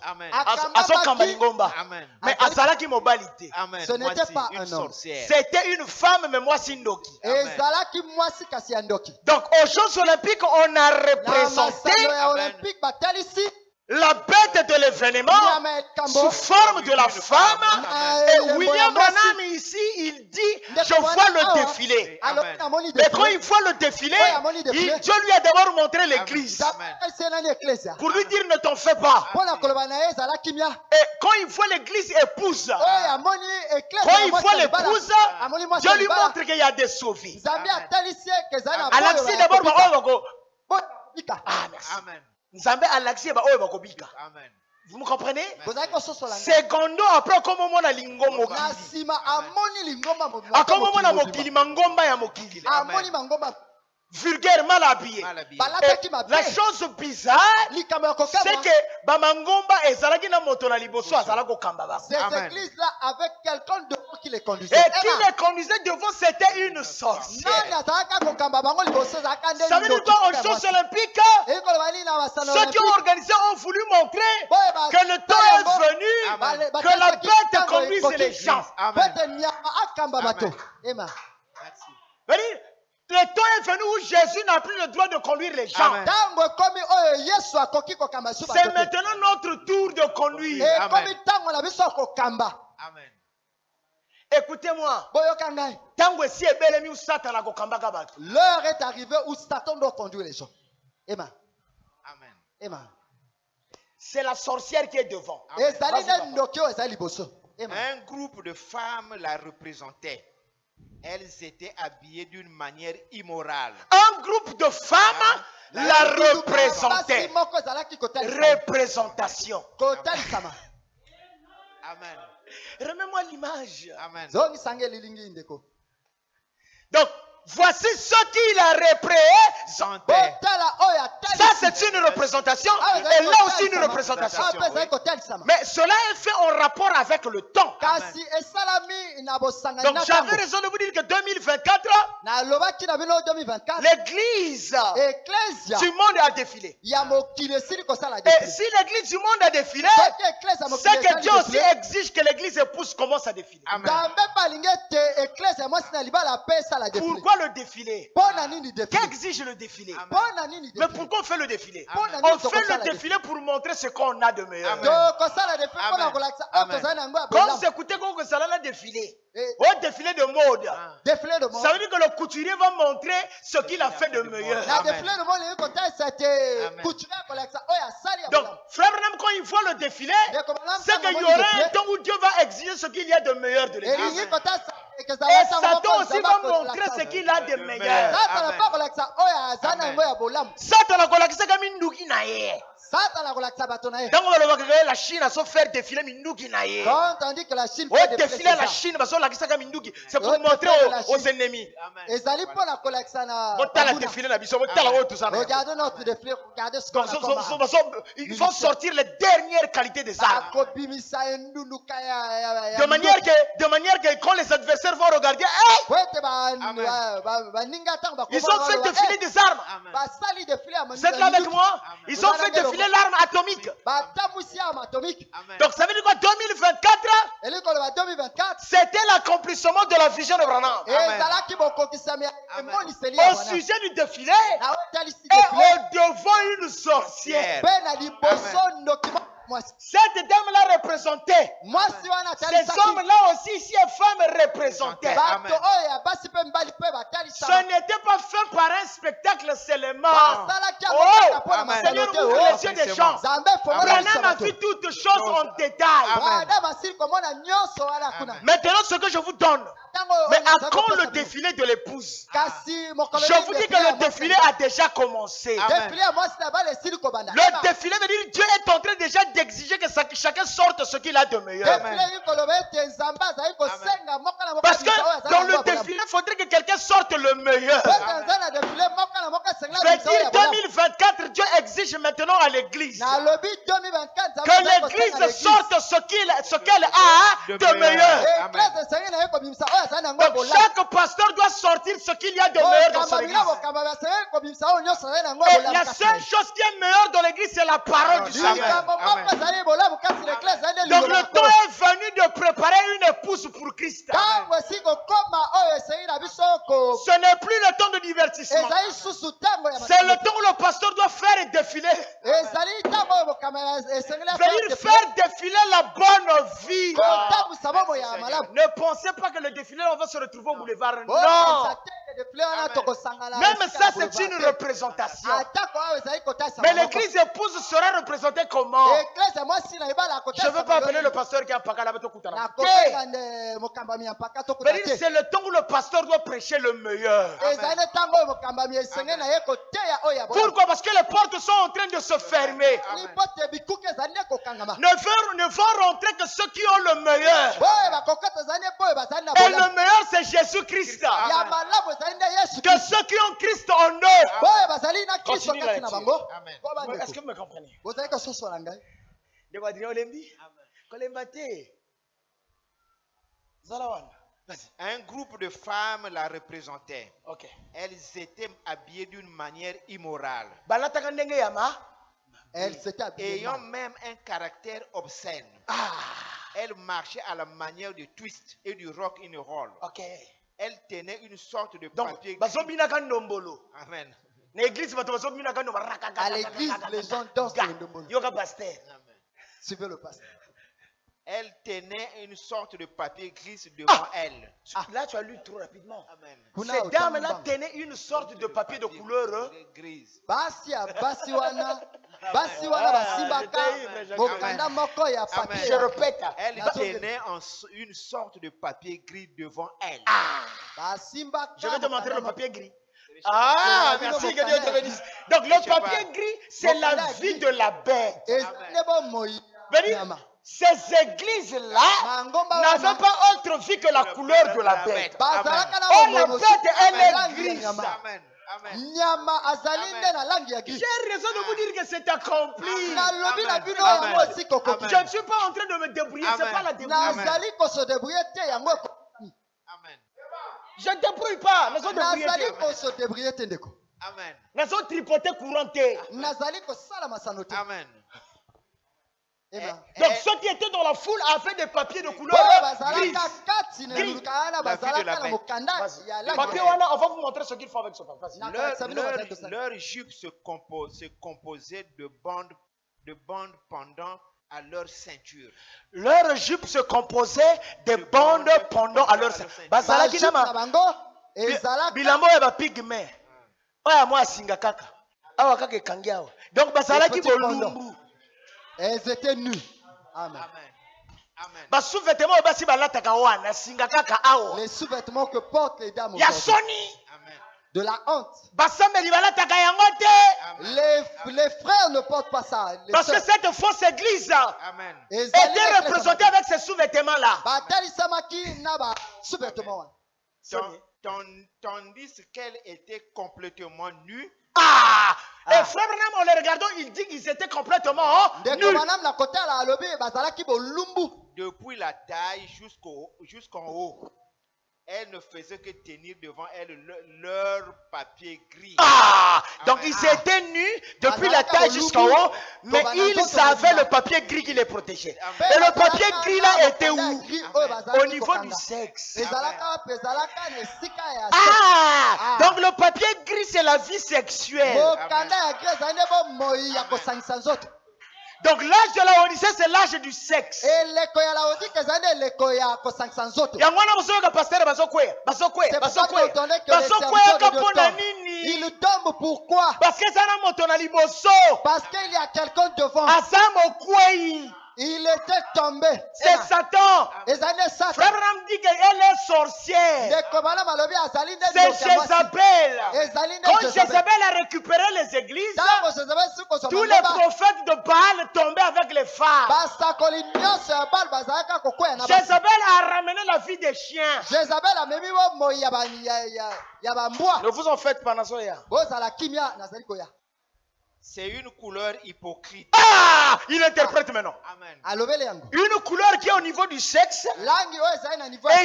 Amen. Amen. Mais Azalaki mobilité. Amen. Ce n'était pas un homme. Sorcière. C'était une femme, mais moi Sindoki. Donc, donc, aux Jeux Olympiques, on a représenté la bête de l'événement sous forme de la femme. Et William Branham ici, il dit je vois le défilé. Mais quand il voit le défilé, Dieu lui a d'abord montré l'église. Pour lui dire ne t'en fais pas. Et quand il voit l'église épouse, quand il voit l'épouse, Dieu lui montre qu'il y a des sauvés. Amen. Vous me comprenez? Secondo après comme on a lingo mokili. Comme on a mokili mangomba ya mokili. Vulgaire, mal habillé. La chose bizarre, c'est que Bamangomba et Zalagina Motola Liboso Azalago Kambaba. Ces églises-là avec quelqu'un devant qui les conduisait. Et qui les conduisait devant, c'était une sorcière. Ça veut dire quoi? Aux Jeux Olympiques, ceux qui ont organisé ont voulu montrer que le temps est venu, que la bête conduise les gens. Amen. Le temps est venu où Jésus n'a plus le droit de conduire les gens. C'est maintenant notre tour de conduire. Amen. Écoutez-moi. L'heure est arrivée où Satan doit conduire les gens. Amen. Amen. C'est la sorcière qui est devant. Un groupe de femmes la représentait. Elles étaient habillées d'une manière immorale. Un groupe de femmes la représentait. Représentation. Amen. Remets-moi l'image. Amen. Donc, voici ce qu'il a représenté. Ça, c'est une représentation. Et là aussi, une représentation. Mais cela est fait en rapport avec le temps. Donc, j'avais raison de vous dire que 2024, l'église du monde a défilé. Et si l'église du monde a défilé, c'est que Dieu aussi exige que l'église épouse commence à défiler. Amen. Pourquoi le défilé? Qu'exige le défilé? Mais pourquoi on fait le défilé? On fait le défilé pour montrer ce qu'on a de meilleur. Quand vous écoutez qu'on a défilé, au défilé de mode, ça veut dire que le couturier va montrer ce qu'il a fait de meilleur. Donc, frère, même quand il voit le défilé, c'est qu'il y aura un temps où Dieu va exiger ce qu'il y a de meilleur de l'église. Et Satan aussi va montrer ce qu'il a de meilleur. La Chine a faire défiler Minduki naye. Quand on dit que la Chine fait défiler la Chine, c'est pour montrer aux ennemis. Regardez notre défilé, regardez ce qu'on a. Ils vont sortir les dernières qualités des armes. De manière que quand les adversaires vont regarder, ils ont fait défiler des armes. Vous êtes là avec moi? Ils ont fait défiler l'arme atomique. Donc ça veut dire quoi? 2024, c'était l'accomplissement de la vision de Branham. Au sujet du défilé, et au-devant une sorcière. Cette dame-là représentait. Ces hommes-là aussi, si une femme représentait. Ce n'était pas fait par un spectacle seulement. Seigneur, ouvre les yeux des gens. Branham a vu toutes choses en détail. Maintenant, ce que je vous donne, mais à quand le défilé de l'épouse? Je vous dis que le défilé a déjà commencé. Le défilé veut dire Dieu est en train déjà d'exiger que chacun sorte ce qu'il a de meilleur. Parce que dans le défilé, il faudrait que quelqu'un sorte le meilleur. Je veux dire, 2024, Dieu exige maintenant à l'église que l'église sorte ce qu'elle a de meilleur. Donc chaque pasteur doit sortir ce qu'il y a de meilleur dans son église. Et la seule chose qui est meilleure dans l'église, c'est la parole du Seigneur. Donc le temps est venu de préparer une épouse pour Christ. Ce n'est plus le temps de divertissement. C'est le temps où le pasteur doit faire défiler. Venir faire défiler la bonne vie. Ne pensez pas que le défilé, on va se retrouver au boulevard. Non. Même ça, c'est une représentation. Mais l'église épouse sera représentée comment? Je ne veux pas appeler le pasteur qui a pas c'est le temps où le pasteur doit prêcher le meilleur. Pourquoi? Parce que les portes sont en train de se fermer. Ne vont rentrer que ceux qui ont le meilleur. Et le meilleur, c'est Jésus-Christ. Que ceux qui ont Christ en eux. Continue là-dessus. Est-ce que vous me comprenez? Un groupe de femmes la représentaient. Okay. Elles étaient habillées d'une manière immorale. Elles s'étaient habillées ayant même un caractère obscène. Elles marchaient à la manière du twist et du rock and roll. Okay. Elles tenaient une sorte de papier. Amen. À l'église, les gens dansent le ndombolo. Suivez le pasteur. Elle tenait une sorte de papier gris devant elle. Là, tu as lu trop rapidement. Amen. Ces dames-là tenaient une sorte de papier de couleur grise. Je répète. Elle tenait une sorte de papier gris devant elle. Je vais te montrer le papier gris. Ah, merci que Dieu te bénisse. Donc, le papier gris, c'est la vie de la bête. Ces églises-là n'avaient pas autre vie que la couleur de la bête. Oh, la bête, elle est grise. Amen. J'ai raison de vous dire que c'est accompli. Amen. Je ne suis pas en train de me débrouiller, ce n'est pas la débrouille. Amen. Je ne débrouille pas. Amen. Nous sommes tripotés courantés. Amen. Donc ceux qui étaient dans la foule avaient des papiers de couleur grise. Papier, on va vous montrer ce qu'ils font avec ce papier. Leur jupe se composait de bandes pendant à leur ceinture. Leur jupe se composait de bandes pendant à leur ceinture. Bilamo eba pigme. Oya mwa singa kaka. Awa kaka ekangi awa. Donc bazalaki bolumbu. Elles étaient nues. Amen. Les sous-vêtements que portent les dames de la honte. Les frères ne portent pas ça. Parce que cette fausse église était représentée avec ces sous-vêtements-là. Tandis qu'elle était complètement nue. Et frère Branham, en les regardant, il dit qu'ils étaient complètement nus. Depuis la taille jusqu'en haut. Elle ne faisait que tenir devant elle leur papier gris. Donc ils étaient nus depuis la taille jusqu'en haut, mais ils avaient le papier gris qui les protégeait. Et le papier gris là était où? Au niveau du sexe. Donc le papier gris c'est la vie sexuelle. Donc l'âge de la Odyssée, c'est l'âge du sexe. Il tombe pourquoi? Parce qu'il y a quelqu'un devant. Il était tombé. C'est Satan. Frère Branham dit qu'elle est sorcière. C'est Jézabel. Quand Jézabel a récupéré les églises, tous les prophètes de Baal tombaient avec les femmes. Jézabel a ramené la vie des chiens. Ne vous en faites pas, Nazoya. C'est une couleur hypocrite. Il interprète maintenant. Amen. Une couleur qui est au niveau du sexe. Et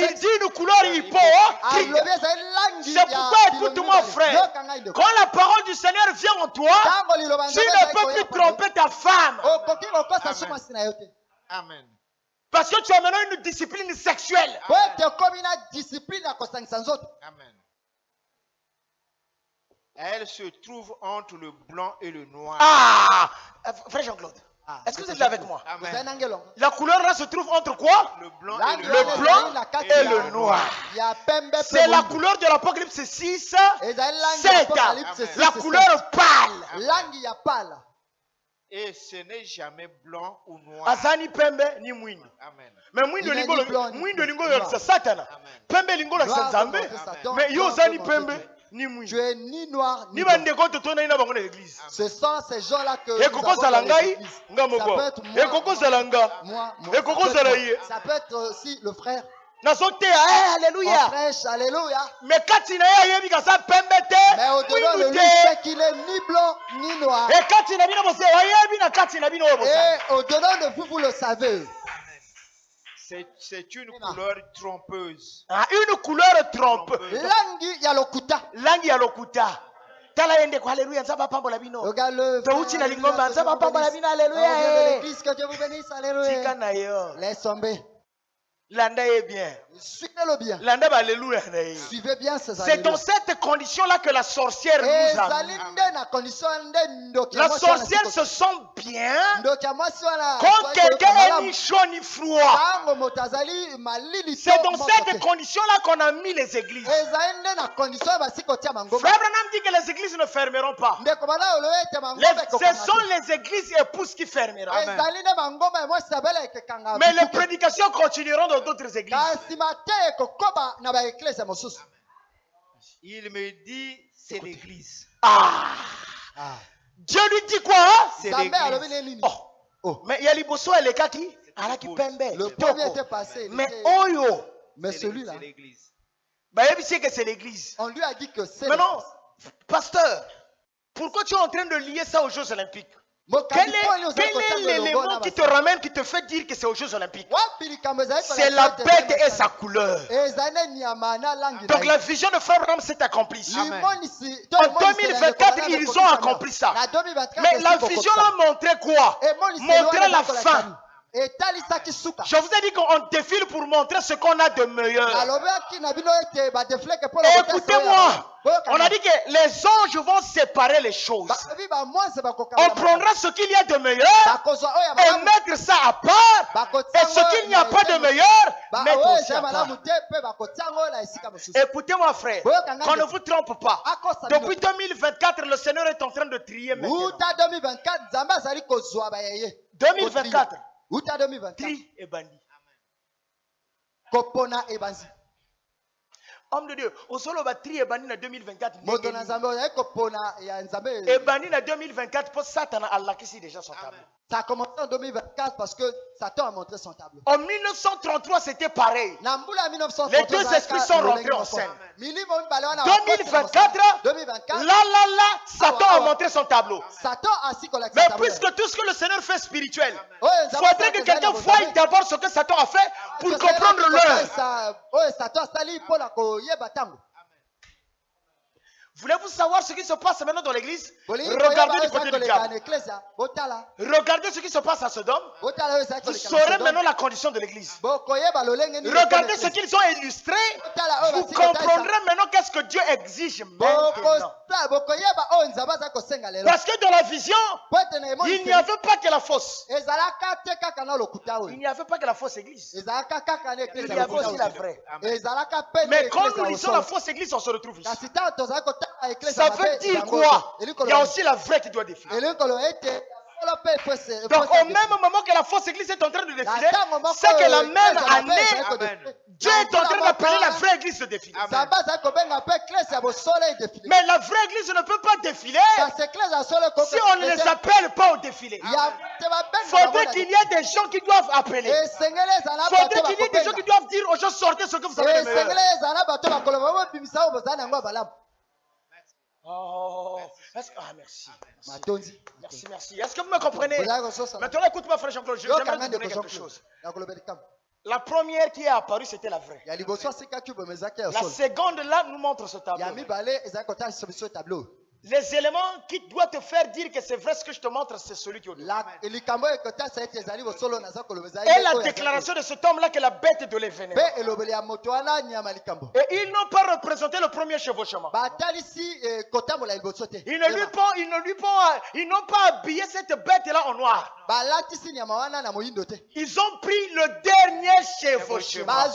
il dit une couleur hypocrite. C'est pourquoi, écoute-moi, frère. Quand la parole du Seigneur vient en toi, tu ne peux plus tromper ta femme. Amen. Parce que tu as maintenant une discipline sexuelle. Amen. Elle se trouve entre le blanc et le noir. Frère Jean-Claude. Est-ce que vous êtes avec moi? Amen. La couleur là se trouve entre quoi? Le blanc et le noir. C'est la couleur de l'Apocalypse 6, 7. La couleur pâle. Et ce n'est jamais blanc ou noir. Azani pembe ni mwindu. Amen. Mais mwindu lingolo c'est Satan. Pembe lingolo c'est Nzambe. Mais yo zani pembe ni mwindu. Tu es ni noir ni Ni blanc. bande ko totona ina bango na l'église. Ce sont ces gens-là que Et koko zalangai nga ça moko. peut être Et koko zalanga. moi, Et koko zalaye. ça peut être aussi le frère. Nazote alléluia. Frère, alléluia. Mais katina ya yebi ka sa pembe te. Mais au-dedans de lui, mwindu te. c'est qu'il est ni blanc ni noir. Et katina bino bose wa yebi na katina bino bose. Et au-dedans de vous, vous le savez. C'est une couleur trompeuse. Ah, une couleur trompeuse. Langi ya lokuta. Langi ya lokuta. Tala yende kwa alléluia nzaba pambola bino. Regarde le. Touti na lingomba nzaba pambola bino Viens de alléluia. l'église, que Dieu vous bénisse, Tika alléluia. na yo. Laisse tomber. Landa ye bien. Suivez-le bien. Landa ba alléluia na ye. Suivez bien ces C'est dans alléluia. cette condition-là que la sorcière nous a. La sorcière se sent bien quand quelqu'un est ni chaud ni froid. C'est dans cette condition-là qu'on a mis les églises. Frère Branham dit que les églises ne fermeront pas. Ce sont les églises épouses qui fermeront. Mais les prédications continueront dans d'autres églises. Il me dit, c'est l'église. Dieu lui dit quoi? C'est l'église. Mais il y a l'Ibosso et les kaki. Le premier était passé. Mais Oyo. Mais celui-là, C'est l'église. Que c'est l'église. on lui a dit que c'est. Mais non, pasteur, pourquoi tu es en train de lier ça aux Jeux Olympiques? Quel est l'élément qui te ramène, qui te fait dire que c'est aux Jeux Olympiques? C'est la bête et sa couleur. Donc la vision de Frère Branham s'est accomplie. En 2024, ils ont accompli ça. Mais la vision a montré quoi? Montrer la fin. Je vous ai dit qu'on défile pour montrer ce qu'on a de meilleur. Écoutez-moi, on a dit que les anges vont séparer les choses. On prendra ce qu'il y a de meilleur et mettre ça à part. Et ce qu'il n'y a pas de meilleur, mettre aussi à part. Écoutez-moi frère, qu'on ne vous trompe pas. Depuis 2024, le Seigneur est en train de trier maintenant. 2024. Tri et bandit. Kopona et Banzi. Homme de Dieu, au solo va tri et bandit en 2024. Et bandit en 2024 pour Satan Allah qui c'est déjà son tableau. Ça a commencé en 2024 parce que Satan a montré son tableau. En 1933, c'était pareil. Les deux esprits sont rentrés en scène. 2024, là, Satan a montré son tableau. Mais puisque tout ce que le Seigneur fait spirituel, il faudrait que quelqu'un voie d'abord ce que Satan a fait pour comprendre l'heure. Voulez-vous savoir ce qui se passe maintenant dans l'église? Regardez du côté du diable. Regardez ce qui se passe à Sodome. Vous saurez maintenant la condition de l'église. Regardez ce qu'ils ont illustré. Vous comprendrez maintenant qu'est-ce que Dieu exige maintenant. Parce que dans la vision, il n'y avait pas que la fausse. Il n'y avait pas que la fausse église. Il y avait aussi la vraie. Mais quand nous lisons la fausse église, on se retrouve ici. Ça veut dire quoi? Il y a aussi la vraie qui doit défiler. Donc au même moment que la fausse église est en train de défiler, c'est que la même année, Dieu est en train d'appeler la vraie église de défiler. Mais la vraie église ne peut pas défiler si on ne les appelle pas au défilé. Faudrait qu'il y ait des gens qui doivent appeler. Faudrait qu'il y ait des gens qui doivent dire aux gens sortez ce que vous avez de meilleur. Oh, merci. Merci. Est-ce que vous me comprenez? Maintenant, écoute-moi, frère Jean-Claude, j'aimerais te donner quelque chose. La première qui est apparue, c'était la vraie. La seconde, là, nous montre ce tableau. Les éléments qui doivent te faire dire que c'est vrai ce que je te montre, c'est celui qui est au-delà. Et la déclaration de cet homme-là que la bête de l'événement. Et ils n'ont pas représenté le premier chevauchement. Ils n'ont pas habillé cette bête-là en noir. Ils ont pris le dernier chevauchement.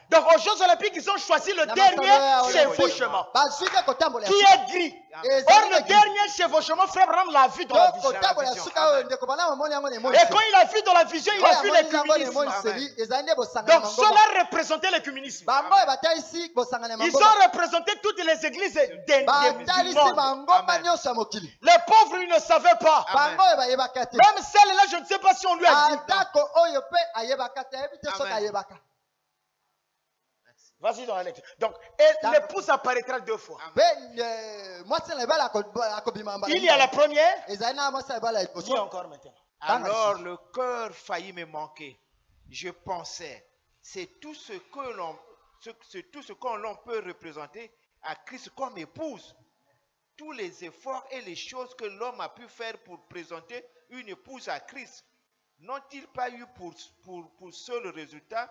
Donc aux Jeux Olympiques, ils ont choisi le dernier chevauchement qui est gris. Or, le dernier chevauchement, frère Branham l'a vu dans la vision. Et quand il a vu dans la vision, il a vu l'écuménisme. Donc cela représentait l'écuménisme. Ils ont représenté toutes les églises du monde. Les pauvres, ils ne savaient pas. Même celle-là, je ne sais pas si on lui a dit. Vas-y dans la lecture. Donc, l'épouse apparaîtra 2 fois. Il y a la première. Il y a encore maintenant. Alors le cœur faillit me manquer. Je pensais, c'est tout ce que l'on peut représenter à Christ comme épouse. Tous les efforts et les choses que l'homme a pu faire pour présenter une épouse à Christ n'ont-ils pas eu pour seul résultat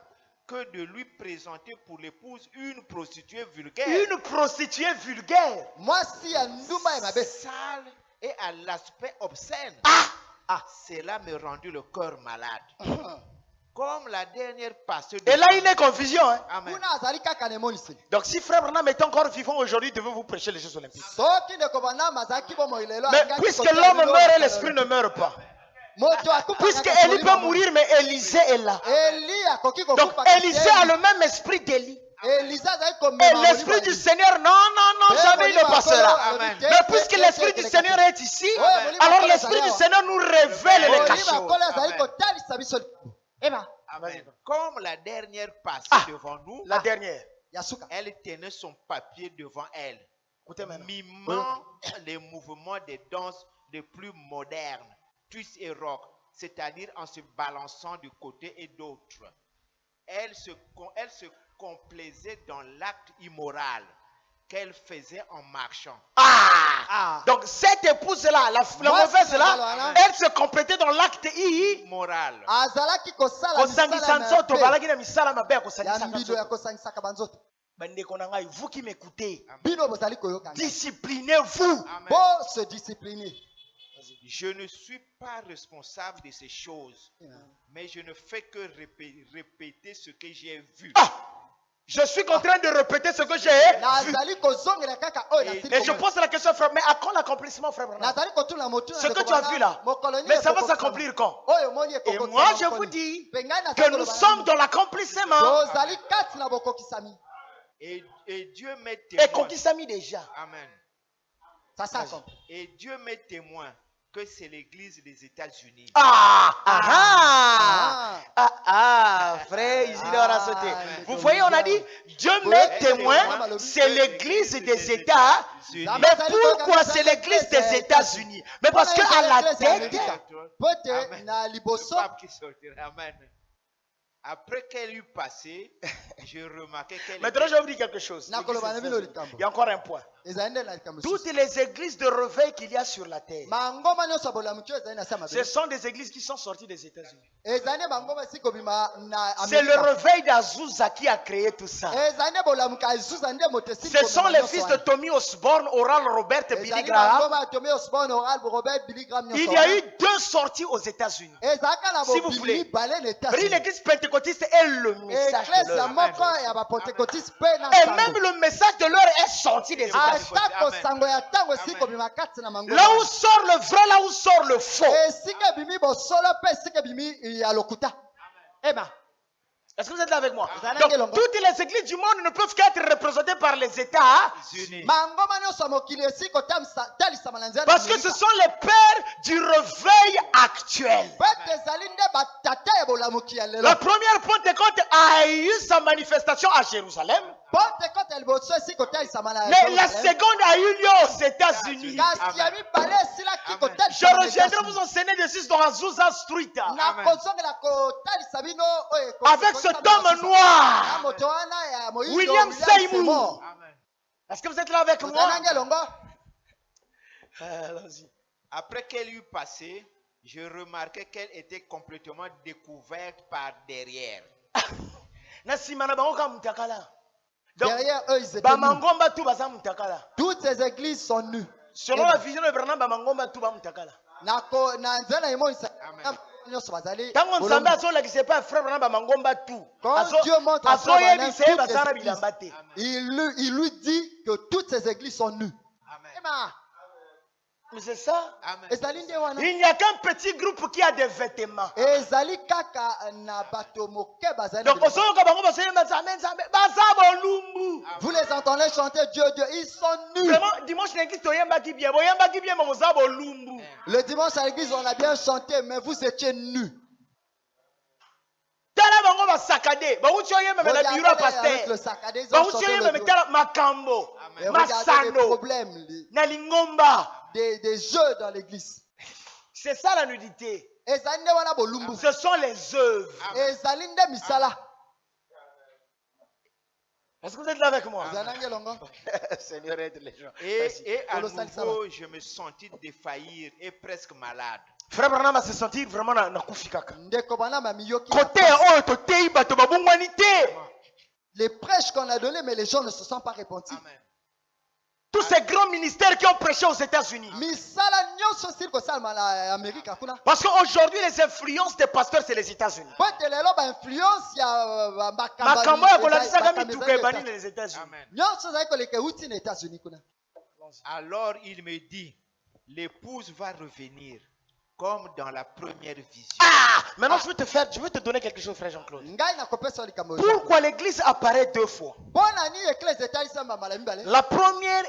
que de lui présenter pour l'épouse une prostituée vulgaire? Une prostituée vulgaire. Sale et à l'aspect obscène. Cela me rendit le cœur malade. Comme la dernière passée de... Et là, il y a confusion. Hein? Amen. Donc, si Frère Branham est encore vivant aujourd'hui, devez vous prêcher les Jeux Olympiques. Mais puisque l'homme meurt et l'esprit ne meurt pas. Puisque Élie peut mourir, mais Élisée est là. Donc, Élisée a le même esprit d'Élie. Et l'esprit du Seigneur, non, jamais il ne passera. Amen. Mais puisque l'esprit du Seigneur est ici, alors l'esprit du Seigneur nous révèle les cachets. Amen. Comme la dernière passée devant nous, la dernière, elle tenait son papier devant elle, mimant les mouvements des danses les plus modernes, twist et rock, c'est-à-dire en se balançant du côté et d'autre. Elle se complaisait dans l'acte immoral qu'elle faisait en marchant. Donc cette épouse-là, la mauvaise-là, elle se complétait dans l'acte immoral. Vous qui m'écoutez, disciplinez-vous pour se discipliner. Je ne suis pas responsable de ces choses, mais je ne fais que répéter ce que j'ai vu. Je suis contraint de répéter ce que j'ai vu. Et je pose la question, frère, mais à quand l'accomplissement, frère? Ce que tu as vu là, mais ça va s'accomplir quand? Et moi, je vous dis que nous sommes dans l'accomplissement. Et Dieu m'est témoin. Déjà. Amen. Et Dieu m'est témoin que c'est l'église des États-Unis. Frère, ici, on a sauté. Vous voyez, on a dit, Dieu m'est témoin, c'est l'église des États-Unis. Mais pourquoi c'est l'église des États-Unis? Mais parce qu'à la tête, Amen. Après qu'elle eut passé, je remarquai qu'elle... Maintenant, je vais vous dire quelque chose. Il y a encore un point. Toutes les églises de réveil qu'il y a sur la terre, ce sont des églises qui sont sorties des États-Unis. C'est le réveil d'Azusa qui a créé tout ça. Ce sont les fils de Tommy Osborne, Oral Robert et Billy Graham. Il y a eu 2 sorties aux États-Unis. Si vous voulez, l'église pentecôtiste est le message de l'heure. Et même le message de l'heure est sorti des États-Unis. Là où sort le vrai, là où sort le faux. Est-ce que vous êtes là avec moi? Donc, toutes les églises du monde ne peuvent qu'être représentées par les États-Unis. Parce que ce sont les pères du réveil actuel. La première Pentecôte a eu sa manifestation à Jérusalem. Mais la seconde a eu lieu aux États-Unis. Je reviendrai vous enseigner dessus dans Azusa Street. Avec cet homme noir, William Seymour. Est-ce que vous êtes là avec moi? Après qu'elle eut passé, je remarquai qu'elle était complètement découverte par derrière. Donc, derrière eux, ils étaient nus. Toutes ces églises sont nues. Selon la vision de Branham, Quand Nzambe azolakisa pas frère Branham mangomba tout. Quand Dieu montre à Frère Branham toutes les églises, il lui dit que toutes ces églises sont nues. Amen. Mais c'est ça. Amen. Il n'y a qu'un petit groupe qui a des vêtements. Donc, vous les entendez chanter Dieu, Dieu, ils sont nus. Le dimanche à l'église, on a bien chanté, mais vous étiez nus. Regardez avec le saccadé, ils ont chanté des problèmes, des jeux dans l'église. C'est ça la nudité. Ce sont les œuvres. Est-ce que vous êtes là avec moi? Seigneur, aide les gens. Et à nouveau, je me sentis défaillir et presque malade. Frère Branham va se sentir vraiment na kufikaka. Les prêches qu'on a donnés, mais les gens ne se sont pas repentis. Amen. Tous ces grands ministères qui ont prêché aux États-Unis. Parce qu'aujourd'hui, les influences des pasteurs, c'est les États-Unis. Alors il me dit, l'épouse va revenir comme dans la première vision. Ah! Maintenant, je vais te donner quelque chose, frère Jean-Claude. Pourquoi l'église apparaît deux fois? La première,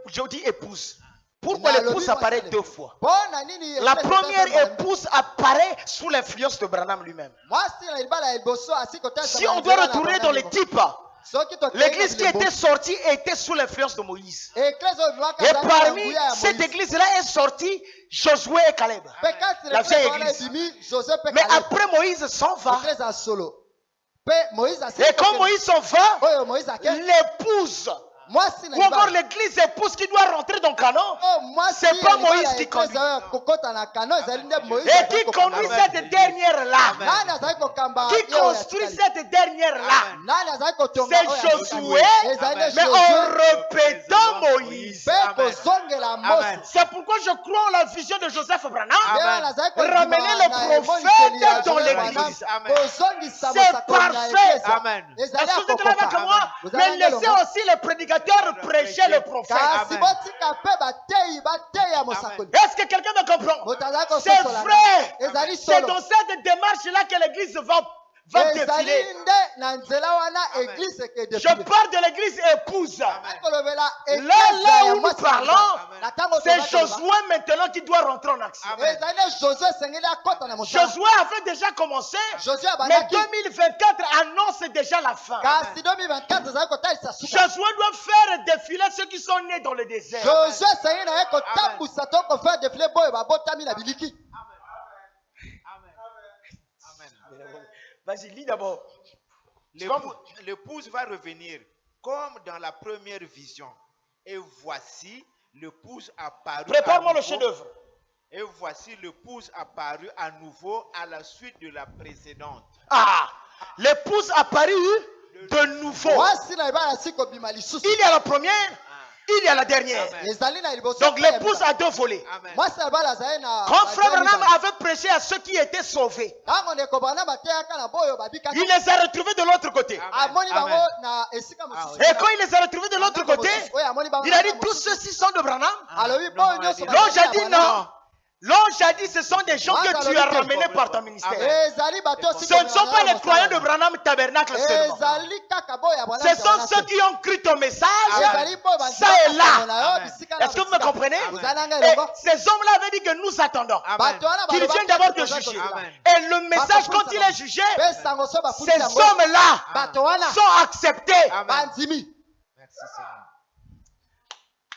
je dis épouse. Pourquoi l'épouse apparaît deux fois? La première épouse apparaît sous l'influence de Branham lui-même. Si on doit retourner dans les types, l'église qui était sortie était sous l'influence de Moïse. Et parmi cette église-là est sortie Josué et Caleb. La vieille église. Mais après Moïse s'en va. Et quand Moïse s'en va, l'épouse, ou encore l'église épouse qui doit rentrer dans le canon, c'est pas Moïse qui conduit. Et qui conduit cette dernière-là, qui construit cette dernière-là, c'est Josué, mais en répétant Moïse. C'est pourquoi je crois en la vision de Joseph Branham. Ramener le prophète dans l'église. C'est parfait. Est-ce que vous êtes là avec moi? Mais laissez aussi les prédicateurs prêcher le prophète. Est-ce que quelqu'un me comprend? C'est vrai. C'est dans cette démarche-là que l'église va défiler. Je parle de l'église épouse. Là où nous parlons, c'est Josué maintenant qui doit rentrer en action. Josué avait déjà commencé, mais 2024 annonce déjà la fin. Josué doit faire défiler ceux qui sont nés dans le désert. Vas-y, lis d'abord. L'épouse va revenir comme dans la première vision. Et voici l'épouse apparue. Prépare-moi le chef-d'œuvre. Et voici l'épouse apparue à nouveau à la suite de la précédente. Ah, l'épouse apparue de nouveau. Il y a la première. Il y a la dernière. Donc l'épouse a deux volets. Quand frère Branham avait prêché à ceux qui étaient sauvés, il les a retrouvés de l'autre côté. Et quand il les a retrouvés de l'autre côté, il a dit tous ceux-ci sont de Branham. L'ange a dit non. L'ange a dit ce sont des gens que tu as ramenés par ton ministère. Ce ne sont pas les croyants de Branham Tabernacle seulement. Ce sont ceux qui ont cru ton message. Ça est là. Est-ce que vous me comprenez? Et ces hommes-là avaient dit que nous attendons qu'ils viennent d'abord te juger. Et le message, quand il est jugé, ces hommes-là sont acceptés. Merci, Seigneur.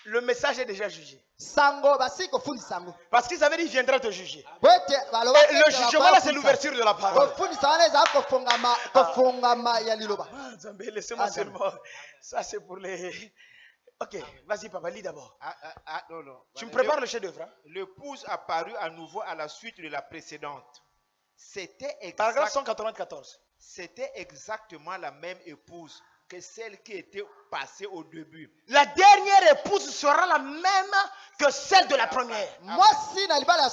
Le message est déjà jugé. Parce qu'ils avaient dit qu'il viendra te juger. Et le jugement là, c'est l'ouverture de la parole. Laissez-moi seulement. Ça, c'est pour les. Ok, vas-y, papa, lis d'abord. Tu me prépares le chef-d'œuvre. Hein? L'épouse apparut à nouveau à la suite de la précédente. C'était Paragraphe 194. C'était exactement la même épouse que celle qui était passée au début. La dernière épouse sera la même que celle de la première.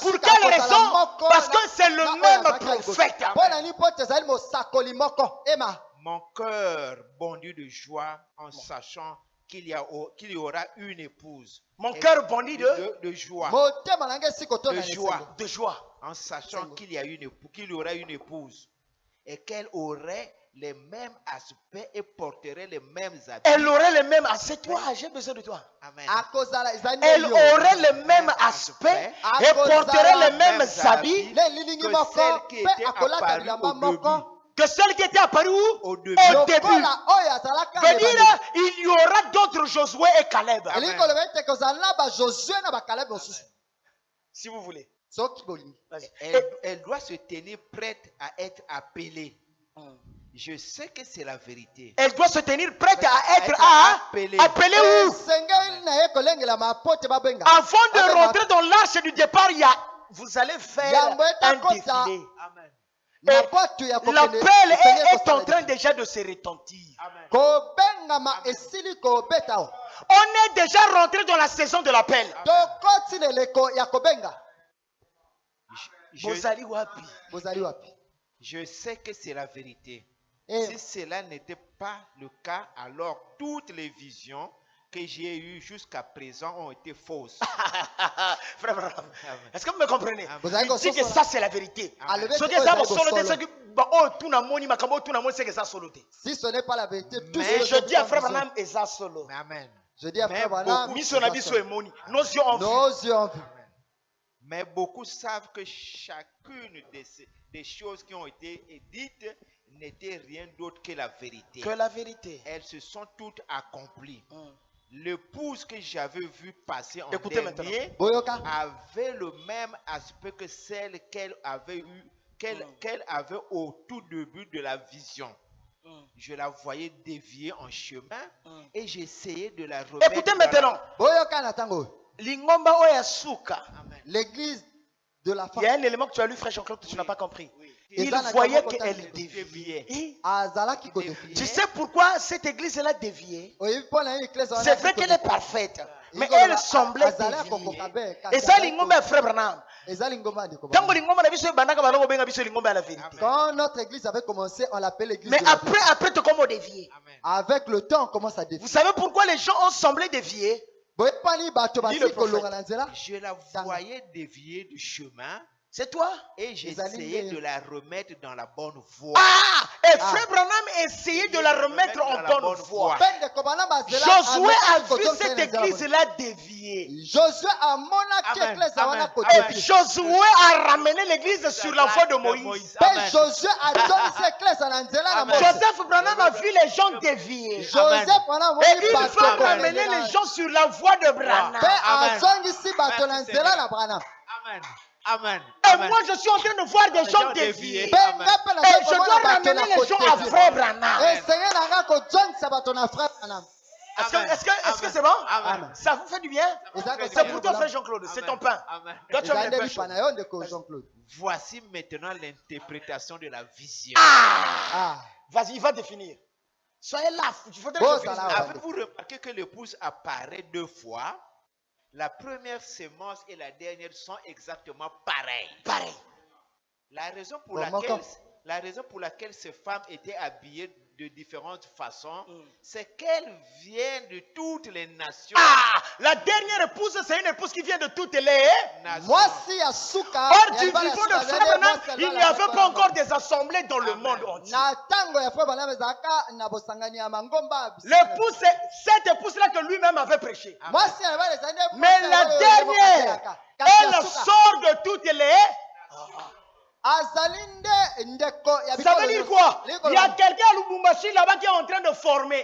Pour quelle raison? Parce que c'est le même prophète. Mon cœur bondit de joie en sachant qu'il y aura une épouse. Mon cœur bondit de joie. De joie. En sachant qu'il y aura une épouse et qu'elle aurait les mêmes aspects et porterait les mêmes habits. Elle aurait les mêmes aspects. C'est toi, j'ai besoin de toi. Amen. Elle aurait les mêmes aspects et porterait les mêmes habits que celle qui était apparue au début. Veut dire, il y aura d'autres Josué et Caleb. Si vous voulez. Elle doit se tenir prête à être appelée. Je sais que c'est la vérité. Elle doit se tenir prête à être appelée où? Avant de rentrer dans l'arche du départ, vous allez faire un défilé. Amen. L'appel est en train déjà de se retentir. On est déjà rentré dans la saison de l'appel. Je sais que c'est la vérité. Si cela n'était pas le cas, alors toutes les visions que j'ai eues jusqu'à présent ont été fausses. Frère, est-ce que vous me comprenez? Il dit que ça c'est la vérité. Si ce n'est pas la vérité, tout mais je dis à Frère Branham, Eza solo. Amen. Je dis à Frère Branham, nos yeux ont vu. Mais beaucoup savent que chacune des choses qui ont été dites n'était rien d'autre que la vérité. Que la vérité. Elles se sont toutes accomplies. L'épouse que j'avais vue passer en dernier avait le même aspect que celle qu'elle avait au tout début de la vision. Je la voyais dévier en chemin et j'essayais de la remettre. Écoutez maintenant. Lingomba Oyasuka. L'église de la femme. Il y a un élément que tu as lu, frère Jean-Claude, que tu n'as pas compris. Il voyait qu'elle déviait. Tu sais pourquoi cette église-là déviée? C'est vrai qu'elle est parfaite, mais elle semblait dévier. Et ça, l'ingomba est frère Branham. Quand notre église avait commencé, on l'appelait l'église. Mais après, tu commences à dévier. Avec le temps, on commence à dévier. Vous savez pourquoi les gens ont semblé dévier? Je la voyais dévier du chemin. C'est toi? Et j'essayais de la remettre dans la bonne voie. Et frère Branham essayait de la remettre en bonne voie. Josué a vu cette église-là déviée. Et Josué a ramené l'église sur la voie de Moïse. Joseph Branham a vu les gens déviés. Et il va ramener les gens sur la voie de Branham. Amen. Et moi, je suis en train de voir des gens déviés. Et je dois ramener les gens à frère Branham. Est-ce que c'est bon? Amen. Ça vous fait du bien? C'est pour toi, frère Jean-Claude. C'est ton pain. Toi, tu as le pain. Voici maintenant l'interprétation de la vision. Vas-y, il va définir. Soyez là. Avez-vous remarqué que l'épouse apparaît deux fois? La première sémence et la dernière sont exactement pareilles. La raison pour laquelle ces femmes étaient habillées de différentes façons, c'est qu'elles viennent de toutes les nations. La dernière épouse, c'est une épouse qui vient de toutes les nations. Or, du vivant de frère Branham, il n'y avait pas encore des assemblées dans le monde entier. L'épouse, c'est cette épouse-là que lui-même avait prêché. Mais la dernière, elle sort de toutes les... Ça veut dire quoi? Il y a quelqu'un à Lubumbashi là-bas qui est en train de former.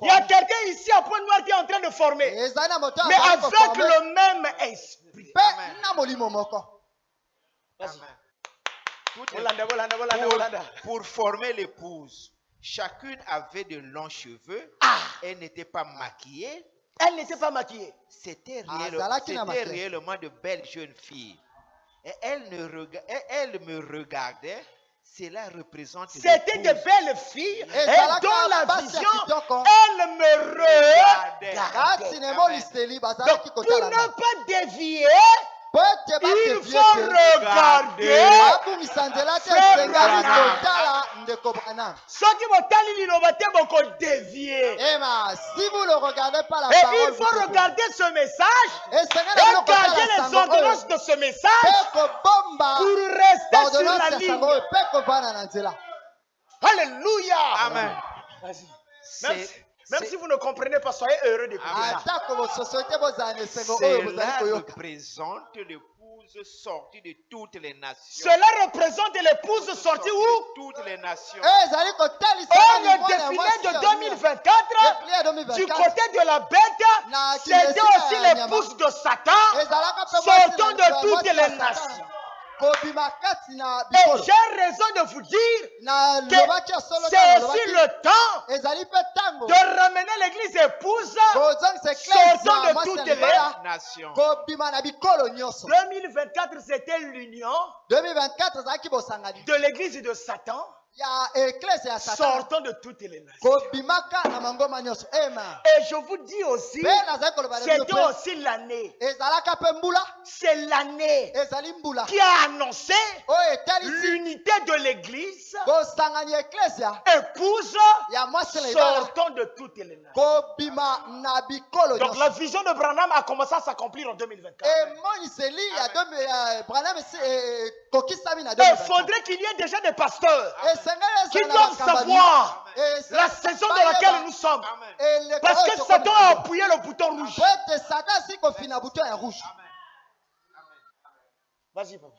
Il y a quelqu'un ici à Pointe-Noire qui est en train de former. Mais avec le même esprit. Pour former l'épouse, chacune avait de longs cheveux. Elle n'était pas maquillée. C'était réellement de belles jeunes filles. Et elle me regardait cela représente C'était de belles filles et dans la vision, elles me regardaient. Donc, pour ne pas dévier, il faut regarder. Ceux qui vont dévier. Si vous ne regardez pas la et parole, il faut regarder ce message et garder les ordonnances de ce message pour rester sur la ligne. Alléluia. Amen. Même si vous ne comprenez pas, soyez heureux de ça. Cela représente l'épouse sortie de toutes les nations. Cela représente l'épouse sortie où? De toutes les nations. Or, le défilé de 2024, du côté de la bête, c'était aussi l'épouse de Satan, sortant de toutes les nations. Et j'ai raison de vous dire que c'est aussi le temps de ramener l'église épouse sortant de toutes les nations. 2024, c'était l'union de l'église de Satan sortant de toutes les nations. Et je vous dis aussi, c'était aussi l'année. C'est l'année qui a annoncé l'unité de l'église épouse sortant de toutes les nations. Donc la vision de Branham a commencé à s'accomplir en 2024. Il faudrait qu'il y ait déjà des pasteurs qui doivent savoir la saison dans laquelle nous sommes. Parce que Satan a appuyé le bouton rouge. Vas-y, papa.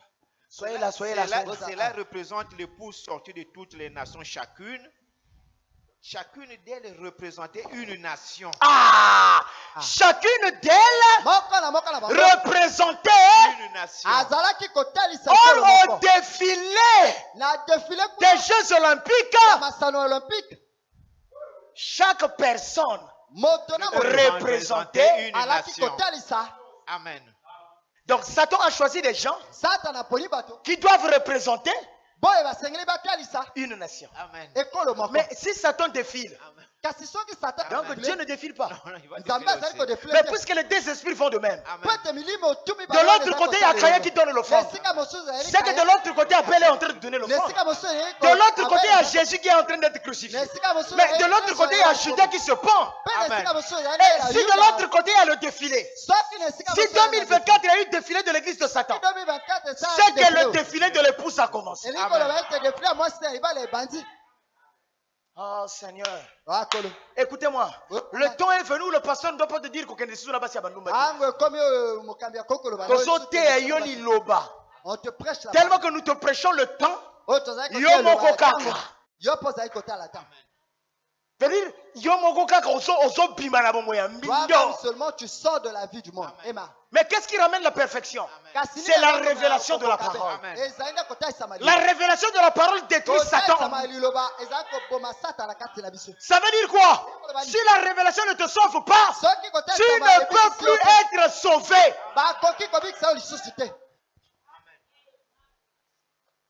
Soyez là, soyez là. Cela représente l'épouse sortie de toutes les nations chacune. Chacune d'elles représentait une nation. Chacune d'elles représentait une nation. Or, au défilé des Jeux Olympiques, chaque personne représentait une nation. Amen. Donc, Satan a choisi des gens qui doivent représenter une nation. Amen. Mais si Satan défile, donc Dieu ne défile pas. Mais puisque les deux esprits vont de même. De l'autre côté, il y a Caïn qui donne l'offrande. C'est que de l'autre côté, Abel est en train de donner l'offrande. De l'autre côté, il y a Jésus qui est en train d'être crucifié. Mais de l'autre côté, il y a Judas qui se pend. Et si de l'autre côté, il y a le défilé. Si 2024, il y a eu le défilé de l'église de Satan, c'est que le défilé de l'épouse a commencé. Oh Seigneur. Écoutez-moi. Le temps est venu où le pasteur ne doit pas te dire qu'on est là-bas. Tellement que nous te prêchons le temps. C'est-à-dire, seulement tu sors de la vie du monde. Mais qu'est-ce qui ramène la perfection? C'est la révélation de la parole. La révélation de la parole détruit Satan. Ça veut dire quoi? Si la révélation ne te sauve pas, tu ne peux plus être sauvé.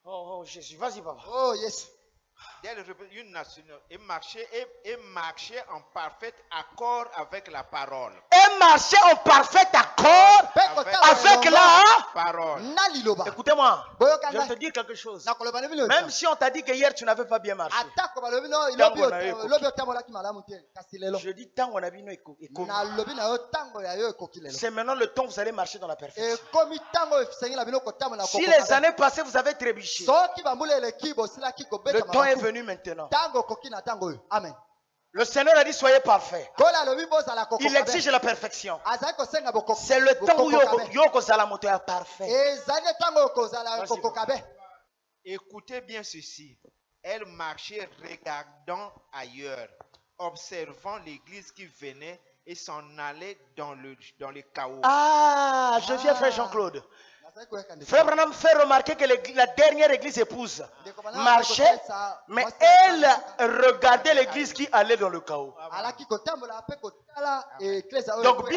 Oh Jésus, vas-y papa. Oh Jésus. Une nation et marcher en parfait accord avec la parole. Et marcher en parfait accord avec la parole. Écoutez-moi, je vais te dire quelque chose. Même si on t'a dit que hier tu n'avais pas bien marché. Je dis tant on a vu c'est maintenant le temps où vous allez marcher dans la perfection. Si les années passées vous avez trébuché, le temps est venu maintenant. Amen. Le Seigneur a dit soyez parfaits. Il exige la perfection. C'est le temps où Yoko Zalamoto est parfait. Écoutez bien ceci. Elle marchait regardant ailleurs, observant l'église qui venait et s'en allait dans le chaos. Ah, je viens frère Jean-Claude. Frère Branham fait remarquer que la dernière église épouse marchait, mais elle regardait l'église qui allait dans le chaos. Donc,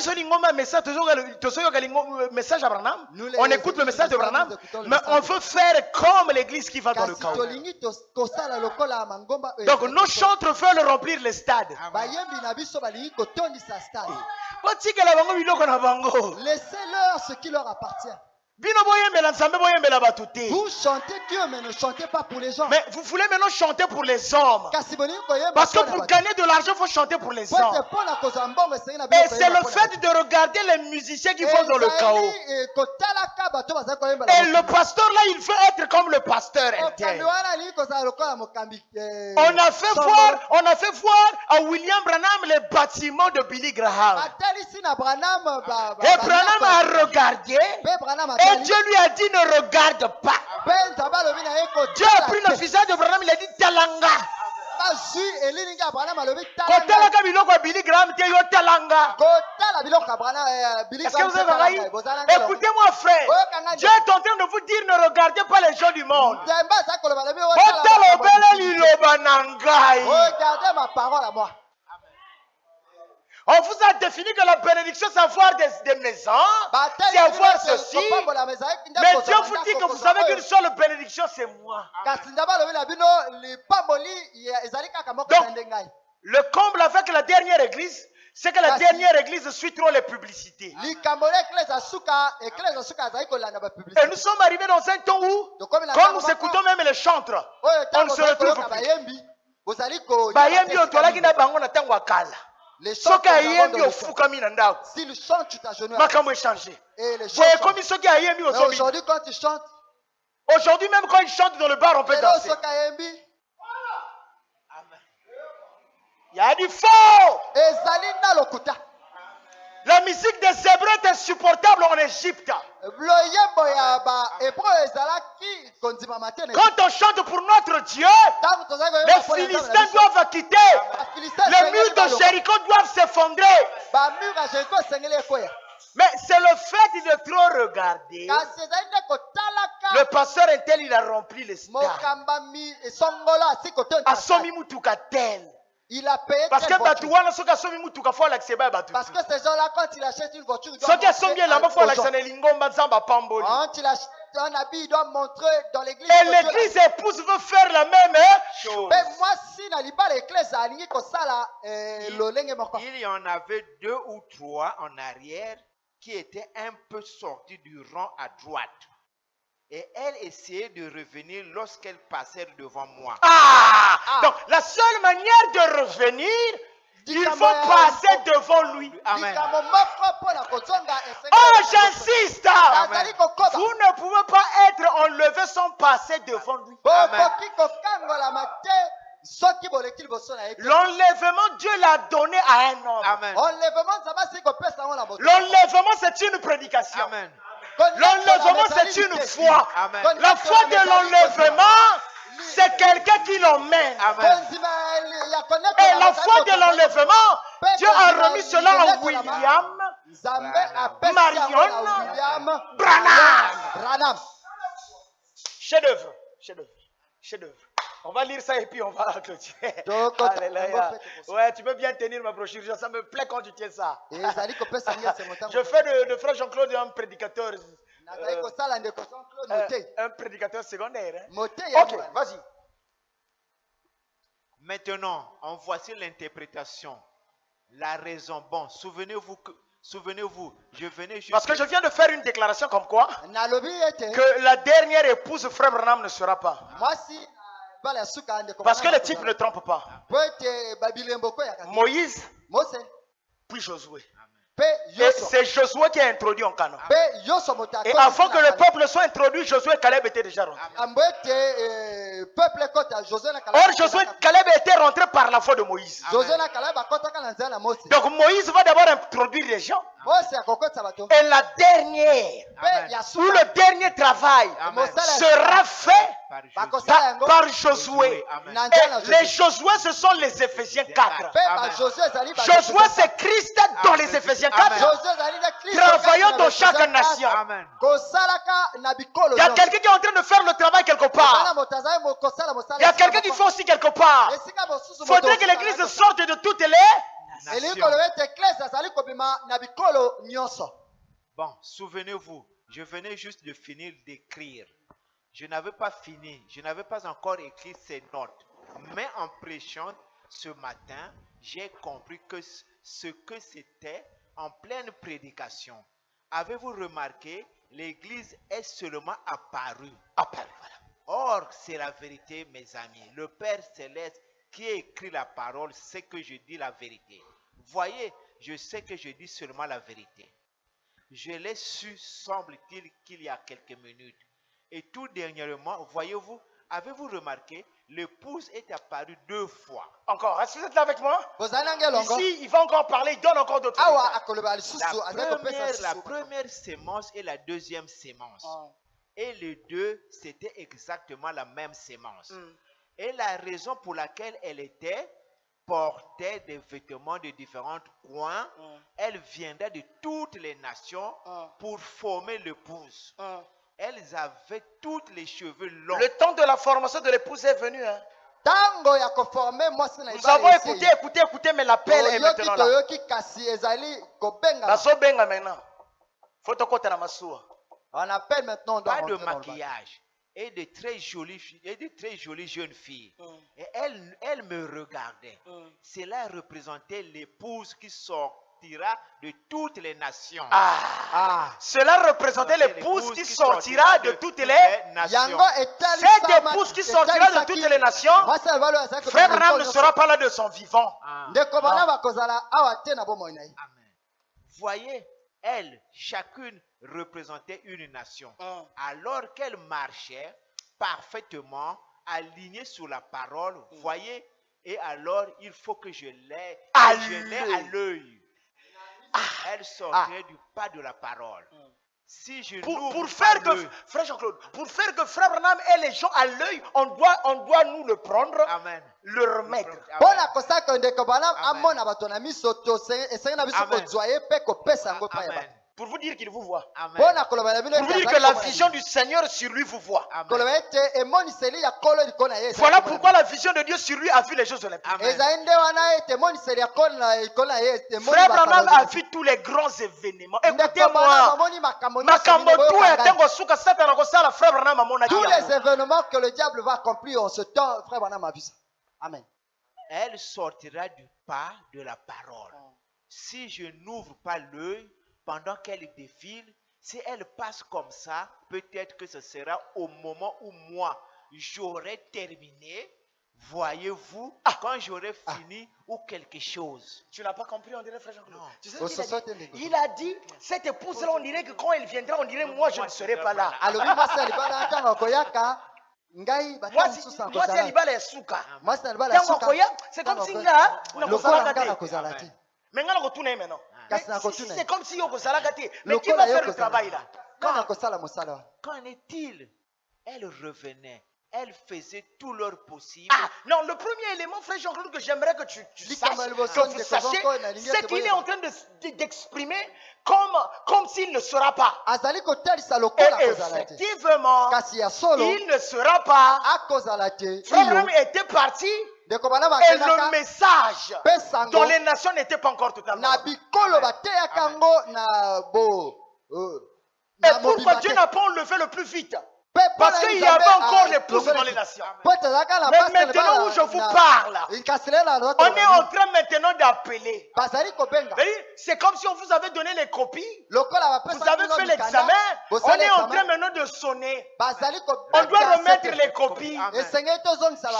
message à Branham, on écoute le message de Branham, mais on veut faire comme l'église qui va dans le chaos. Donc, nos chantres veulent remplir les stades. Laissez-leur ce qui leur appartient. Vous chantez Dieu, mais ne chantez pas pour les gens. Mais vous voulez maintenant chanter pour les hommes. Parce que pour gagner de l'argent, il faut chanter pour les hommes. Et c'est le fait de regarder les musiciens qui vont dans le chaos. Et le pasteur là, il veut être comme le pasteur interne. On a fait voir à William Branham les bâtiments de Billy Graham. Et Branham a regardé. Et Dieu lui a dit ne regarde pas. Dieu a pris le visage de Branham, il a dit talanga. Écoutez-moi frère, Dieu est en train de vous dire ne regardez pas les gens du monde. Regardez ma parole à moi. On vous a défini que la bénédiction, c'est avoir des maisons, c'est avoir ceci. Mais Dieu vous dit que vous savez qu'une seule bénédiction, c'est moi. Donc, le comble avec la dernière église, c'est que la dernière église suit trop les publicités. Et nous sommes arrivés dans un temps où, quand nous écoutons même les chantres, on ne se retrouve plus. Les chants s'il chante, tu t'agenouilles. Aujourd'hui, quand tu chantes, aujourd'hui même quand ils chantent dans le bar, on peut danser. Il y a du faux. La musique des Hébreux est insupportable en Égypte. Quand on chante pour notre Dieu, les Philistins doivent quitter. Les murs de Jéricho doivent s'effondrer. Mais c'est le fait de trop regarder. Le pasteur intel, il a rempli les stades. Assomi mutuka tel. Il a payé parce que parce que ces gens-là, quand il achète une voiture, il doit montrer un habit, il doit montrer dans l'église. Et l'église épouse veut faire la même chose. Mais moi, si l'église il y en avait 2 ou 3 en arrière qui étaient un peu sortis du rang à droite. Et elle essayait de revenir lorsqu'elle passait devant moi. Donc la seule manière de revenir, il faut passer devant lui. Amen. Oh, j'insiste. Vous ne pouvez pas être enlevé sans passer devant lui. Amen. L'enlèvement, Dieu l'a donné à un homme. Amen. L'enlèvement, c'est une prédication. Amen. L'enlèvement, c'est une foi. Amen. La foi de l'enlèvement, c'est quelqu'un qui l'emmène. Et la foi de l'enlèvement, Dieu a remis cela à William Marion Branham. Chef-d'œuvre. Chef-d'œuvre. On va lire ça et puis on va clôturer. Alléluia. Ouais, tu peux bien tenir ma brochure. Ça me plaît quand tu tiens ça. Je fais de frère Jean-Claude un prédicateur. Un prédicateur secondaire. Ok, vas-y. Maintenant, en voici l'interprétation. La raison. Bon, souvenez-vous, je venais juste... Parce que je viens de faire une déclaration comme quoi que la dernière épouse frère Branham ne sera pas. Parce que le type ne trompe pas. Moïse, puis Josué. Et c'est Josué qui a introduit en Canaan. Et avant que le peuple soit introduit, Josué et Caleb étaient déjà rentrés. Or, Josué et Caleb étaient rentrés par la foi de Moïse. Donc Moïse va d'abord introduire les gens. Et la dernière, ou le dernier travail sera fait par Josué. Et les Josué, ce sont les Éphésiens 4. Josué, c'est Christ dans les Éphésiens 4. Travaillons dans chaque nation. Il y a quelqu'un qui est en train de faire le travail quelque part. Il y a quelqu'un qui fait aussi quelque part. Il faudrait que l'église sorte de toutes les nations. Bon, souvenez-vous, je venais juste de finir d'écrire. Je n'avais pas fini, je n'avais pas encore écrit ces notes. Mais en prêchant ce matin, j'ai compris que ce que c'était en pleine prédication. Avez-vous remarqué, l'Église est seulement apparue. Voilà. Or, c'est la vérité, mes amis. Le Père Céleste qui a écrit la parole sait que je dis la vérité. Voyez, je sais que je dis seulement la vérité. Je l'ai su, semble-t-il, qu'il y a quelques minutes. Et tout dernièrement, voyez-vous, avez-vous remarqué, l'épouse est apparue 2 fois. Encore, est-ce que vous êtes là avec moi? Ici, il va encore parler, il donne encore d'autres détails. La première sémence et la deuxième sémence. Et les deux, c'était exactement la même sémence. Et la raison pour laquelle elle portait des vêtements de différents coins, elle viendrait de toutes les nations pour former l'épouse. Elles avaient toutes les cheveux longs. Le temps de la formation de l'épouse est venu. Nous avons écouté, mais l'appel est maintenant là. On appelle maintenant. Pas de maquillage. Et de très jolies jeunes filles. Et elle me regardait. Cela représentait l'épouse qui sortira de toutes les nations. Cela représentait l'épouse qui sortira de toutes les nations. Cette épouse qui sortira de toutes les nations, Frère Branham ne sera pas là de son vivant. Amen. Voyez, elle, chacune représentait une nation. Alors qu'elle marchait parfaitement alignée sur la parole, voyez, et alors il faut que je l'ai à l'œil. Elle sortait du pas de la parole. Si je pour faire que Frère Jean-Claude, pour faire que Frère Branham ait les gens à l'œil, on doit nous le prendre, le remettre. Amen. Pour vous dire qu'il vous voit. Amen. Pour vous dire que la vision du Seigneur sur lui vous voit. Amen. Voilà pourquoi la vision de Dieu sur lui a vu les choses olympiques. Frère Branham a vu tous les grands événements. Écoutez-moi. Tous les événements que le diable va accomplir en ce temps, Frère Branham a vu ça. Amen. Elle sortira du pas de la parole. Si je n'ouvre pas l'œil, pendant qu'elle défile, si elle passe comme ça, peut-être que ce sera au moment où moi, j'aurai terminé, voyez-vous, quand j'aurai fini ou quelque chose. Tu n'as pas compris, on dirait Frère Jean-Claude. Tu sais il a dit, cette épouse-là, on dirait que quand elle viendra, on dirait, moi, je ne serai pas là. Moi, c'est Libala et Souka. C'est comme si maintenant. C'est comme si mais qui va faire le travail là? Qu'en est-il? Elle revenait. Elle faisait tout leur possible. Non, le premier élément, Frère Jean-Claude, que j'aimerais que tu saches, que vous sachiez, c'est qu'il est en train d'exprimer comme s'il ne sera pas. Et effectivement, il ne sera pas. Frère Branham était parti. Et le message dans les nations n'était pas encore totalement. Et pourquoi Dieu n'a pas enlevé le plus vite? Parce qu'il y avait encore l'épouse dans les nations. Mais maintenant où je vous parle, on est en train maintenant d'appeler. C'est comme si on vous avait donné les copies. Vous avez fait l'examen. On est en train maintenant de sonner. On doit remettre les copies.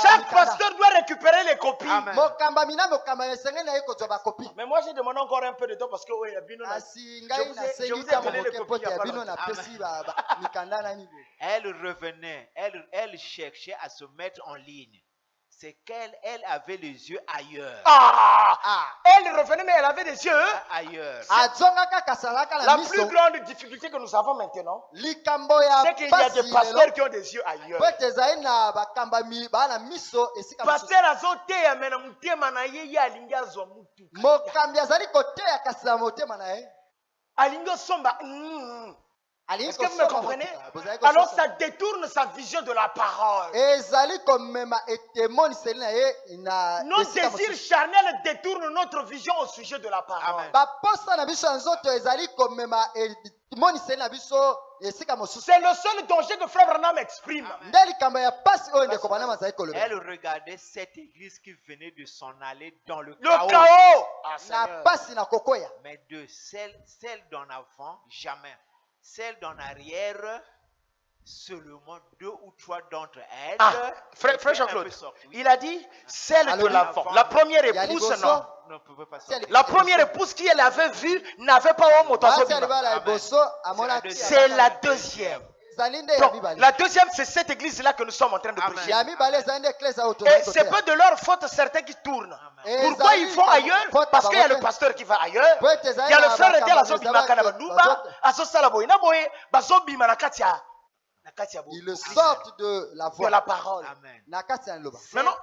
Chaque pasteur doit récupérer les copies. Mais moi j'ai demandé encore un peu de temps parce que je vous ai donné les copies. Elle revenait, elle cherchait à se mettre en ligne. C'est qu'elle avait les yeux ailleurs. Elle revenait, mais elle avait les yeux ailleurs. La plus grande difficulté que nous avons maintenant, c'est qu'il y a des pasteurs qui ont des yeux ailleurs. Pasteur azoteya mena mutema na yeye alingi azwa mutu. Alingi somba. Est-ce que vous me comprenez? Alors ça détourne sa vision de la parole. Nos désirs charnels détournent notre vision au sujet de la parole. C'est le seul danger que Frère Branham exprime. Elle regardait cette église qui venait de s'en aller dans le chaos. Mais de celle d'en avant, jamais. Celle d'en arrière, seulement 2 ou 3 d'entre elles. Frère Jean-Claude, il a dit celle de l'avant. La première épouse, non. La première épouse qui elle avait vue n'avait pas un motazo. C'est la deuxième. Donc, la deuxième, c'est cette église-là que nous sommes en train de prêcher. Et c'est pas de leur faute certains qui tournent. Pourquoi ils font ailleurs? Parce qu'il y a le pasteur qui va ailleurs. Il y a le frère et la zobima kanabanuba, asosalaboina boye, bazobima nakatia. Ils sortent de la parole. Maintenant,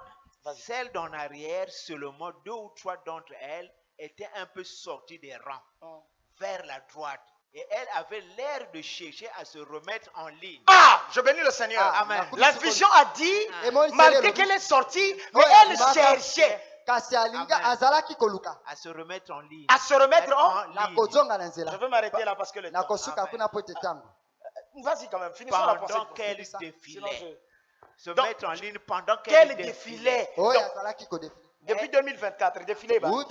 celle d'en arrière, seulement 2 ou 3 d'entre elles étaient un peu sorties des rangs vers la droite. Et elle avait l'air de chercher à se remettre en ligne. Je bénis le Seigneur. Amen. La vision a dit, malgré qu'elle est sortie, mais elle cherchait à se remettre en ligne. À se remettre en ligne. Je veux m'arrêter là parce que le temps. Vas-y quand même, finissons la pensée. Pendant qu'elle défilait. Se mettre en ligne pendant qu'elle défilait. Depuis 2024, défilé. Donc,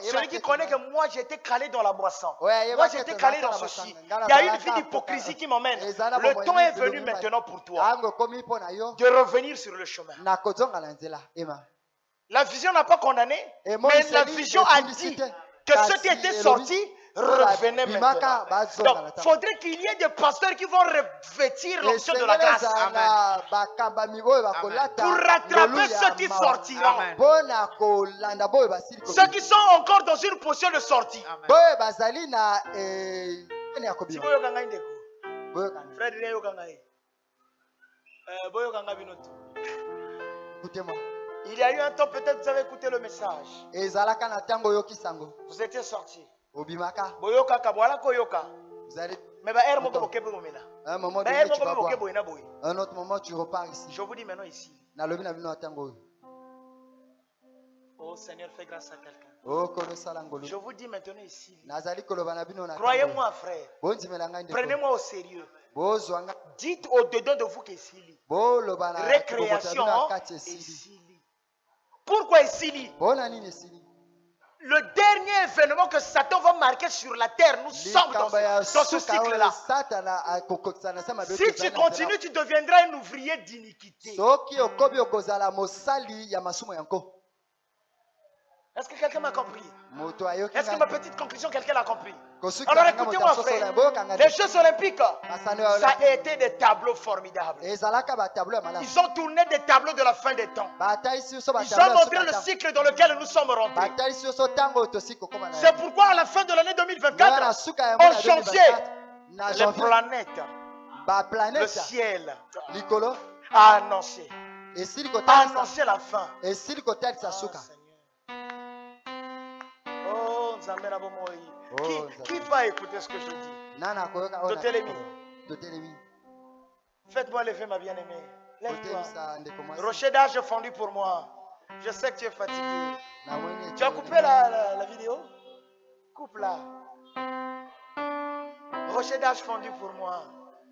celui qui connaît que moi j'étais calé dans la moisson. Moi j'étais calé dans ceci. Il y a une vie d'hypocrisie qui m'emmène. Le temps est venu maintenant pour toi de revenir sur le chemin. La vision n'a pas condamné, mais la vision a dit que ceux qui étaient sortis revenez maintenant. Donc, il faudrait qu'il y ait des pasteurs qui vont revêtir l'onction de la grâce. Amen. Pour rattraper ceux qui sortiront. Ceux qui sont encore dans une position de sortie. Écoutez-moi. Il y a eu un temps, peut-être vous avez écouté le message. Vous étiez sortis. Vous allez, un autre moment tu repars ici. Je vous dis maintenant ici. Oh Seigneur, fais grâce à quelqu'un. Je vous dis maintenant ici. Croyez-moi frère. Prenez-moi au sérieux. Dites au-dedans de vous qu'Essili. Récréation Essili. Pourquoi Essili? Le dernier événement que Satan va marquer sur la terre, nous sommes dans ce cycle-là. Si tu continues, tu deviendras un ouvrier d'iniquité. Est-ce que quelqu'un m'a compris? Est-ce que ma petite conclusion, quelqu'un l'a compris? Alors écoutez-moi frère, les Jeux olympiques, ça a été des tableaux formidables. Ils ont tourné des tableaux de la fin des temps. Ils ont montré le cycle dans lequel nous sommes rentrés. C'est pourquoi à la fin de l'année 2024, en janvier, les planètes, le ciel a annoncé la fin. Qui va écouter ce que je dis? Faites-moi lever ma bien-aimée. Lève-toi. Rocher d'âge fondu pour moi. Je sais que tu es fatigué. Tu as coupé la vidéo? Coupe-la. Rocher d'âge fondu pour moi.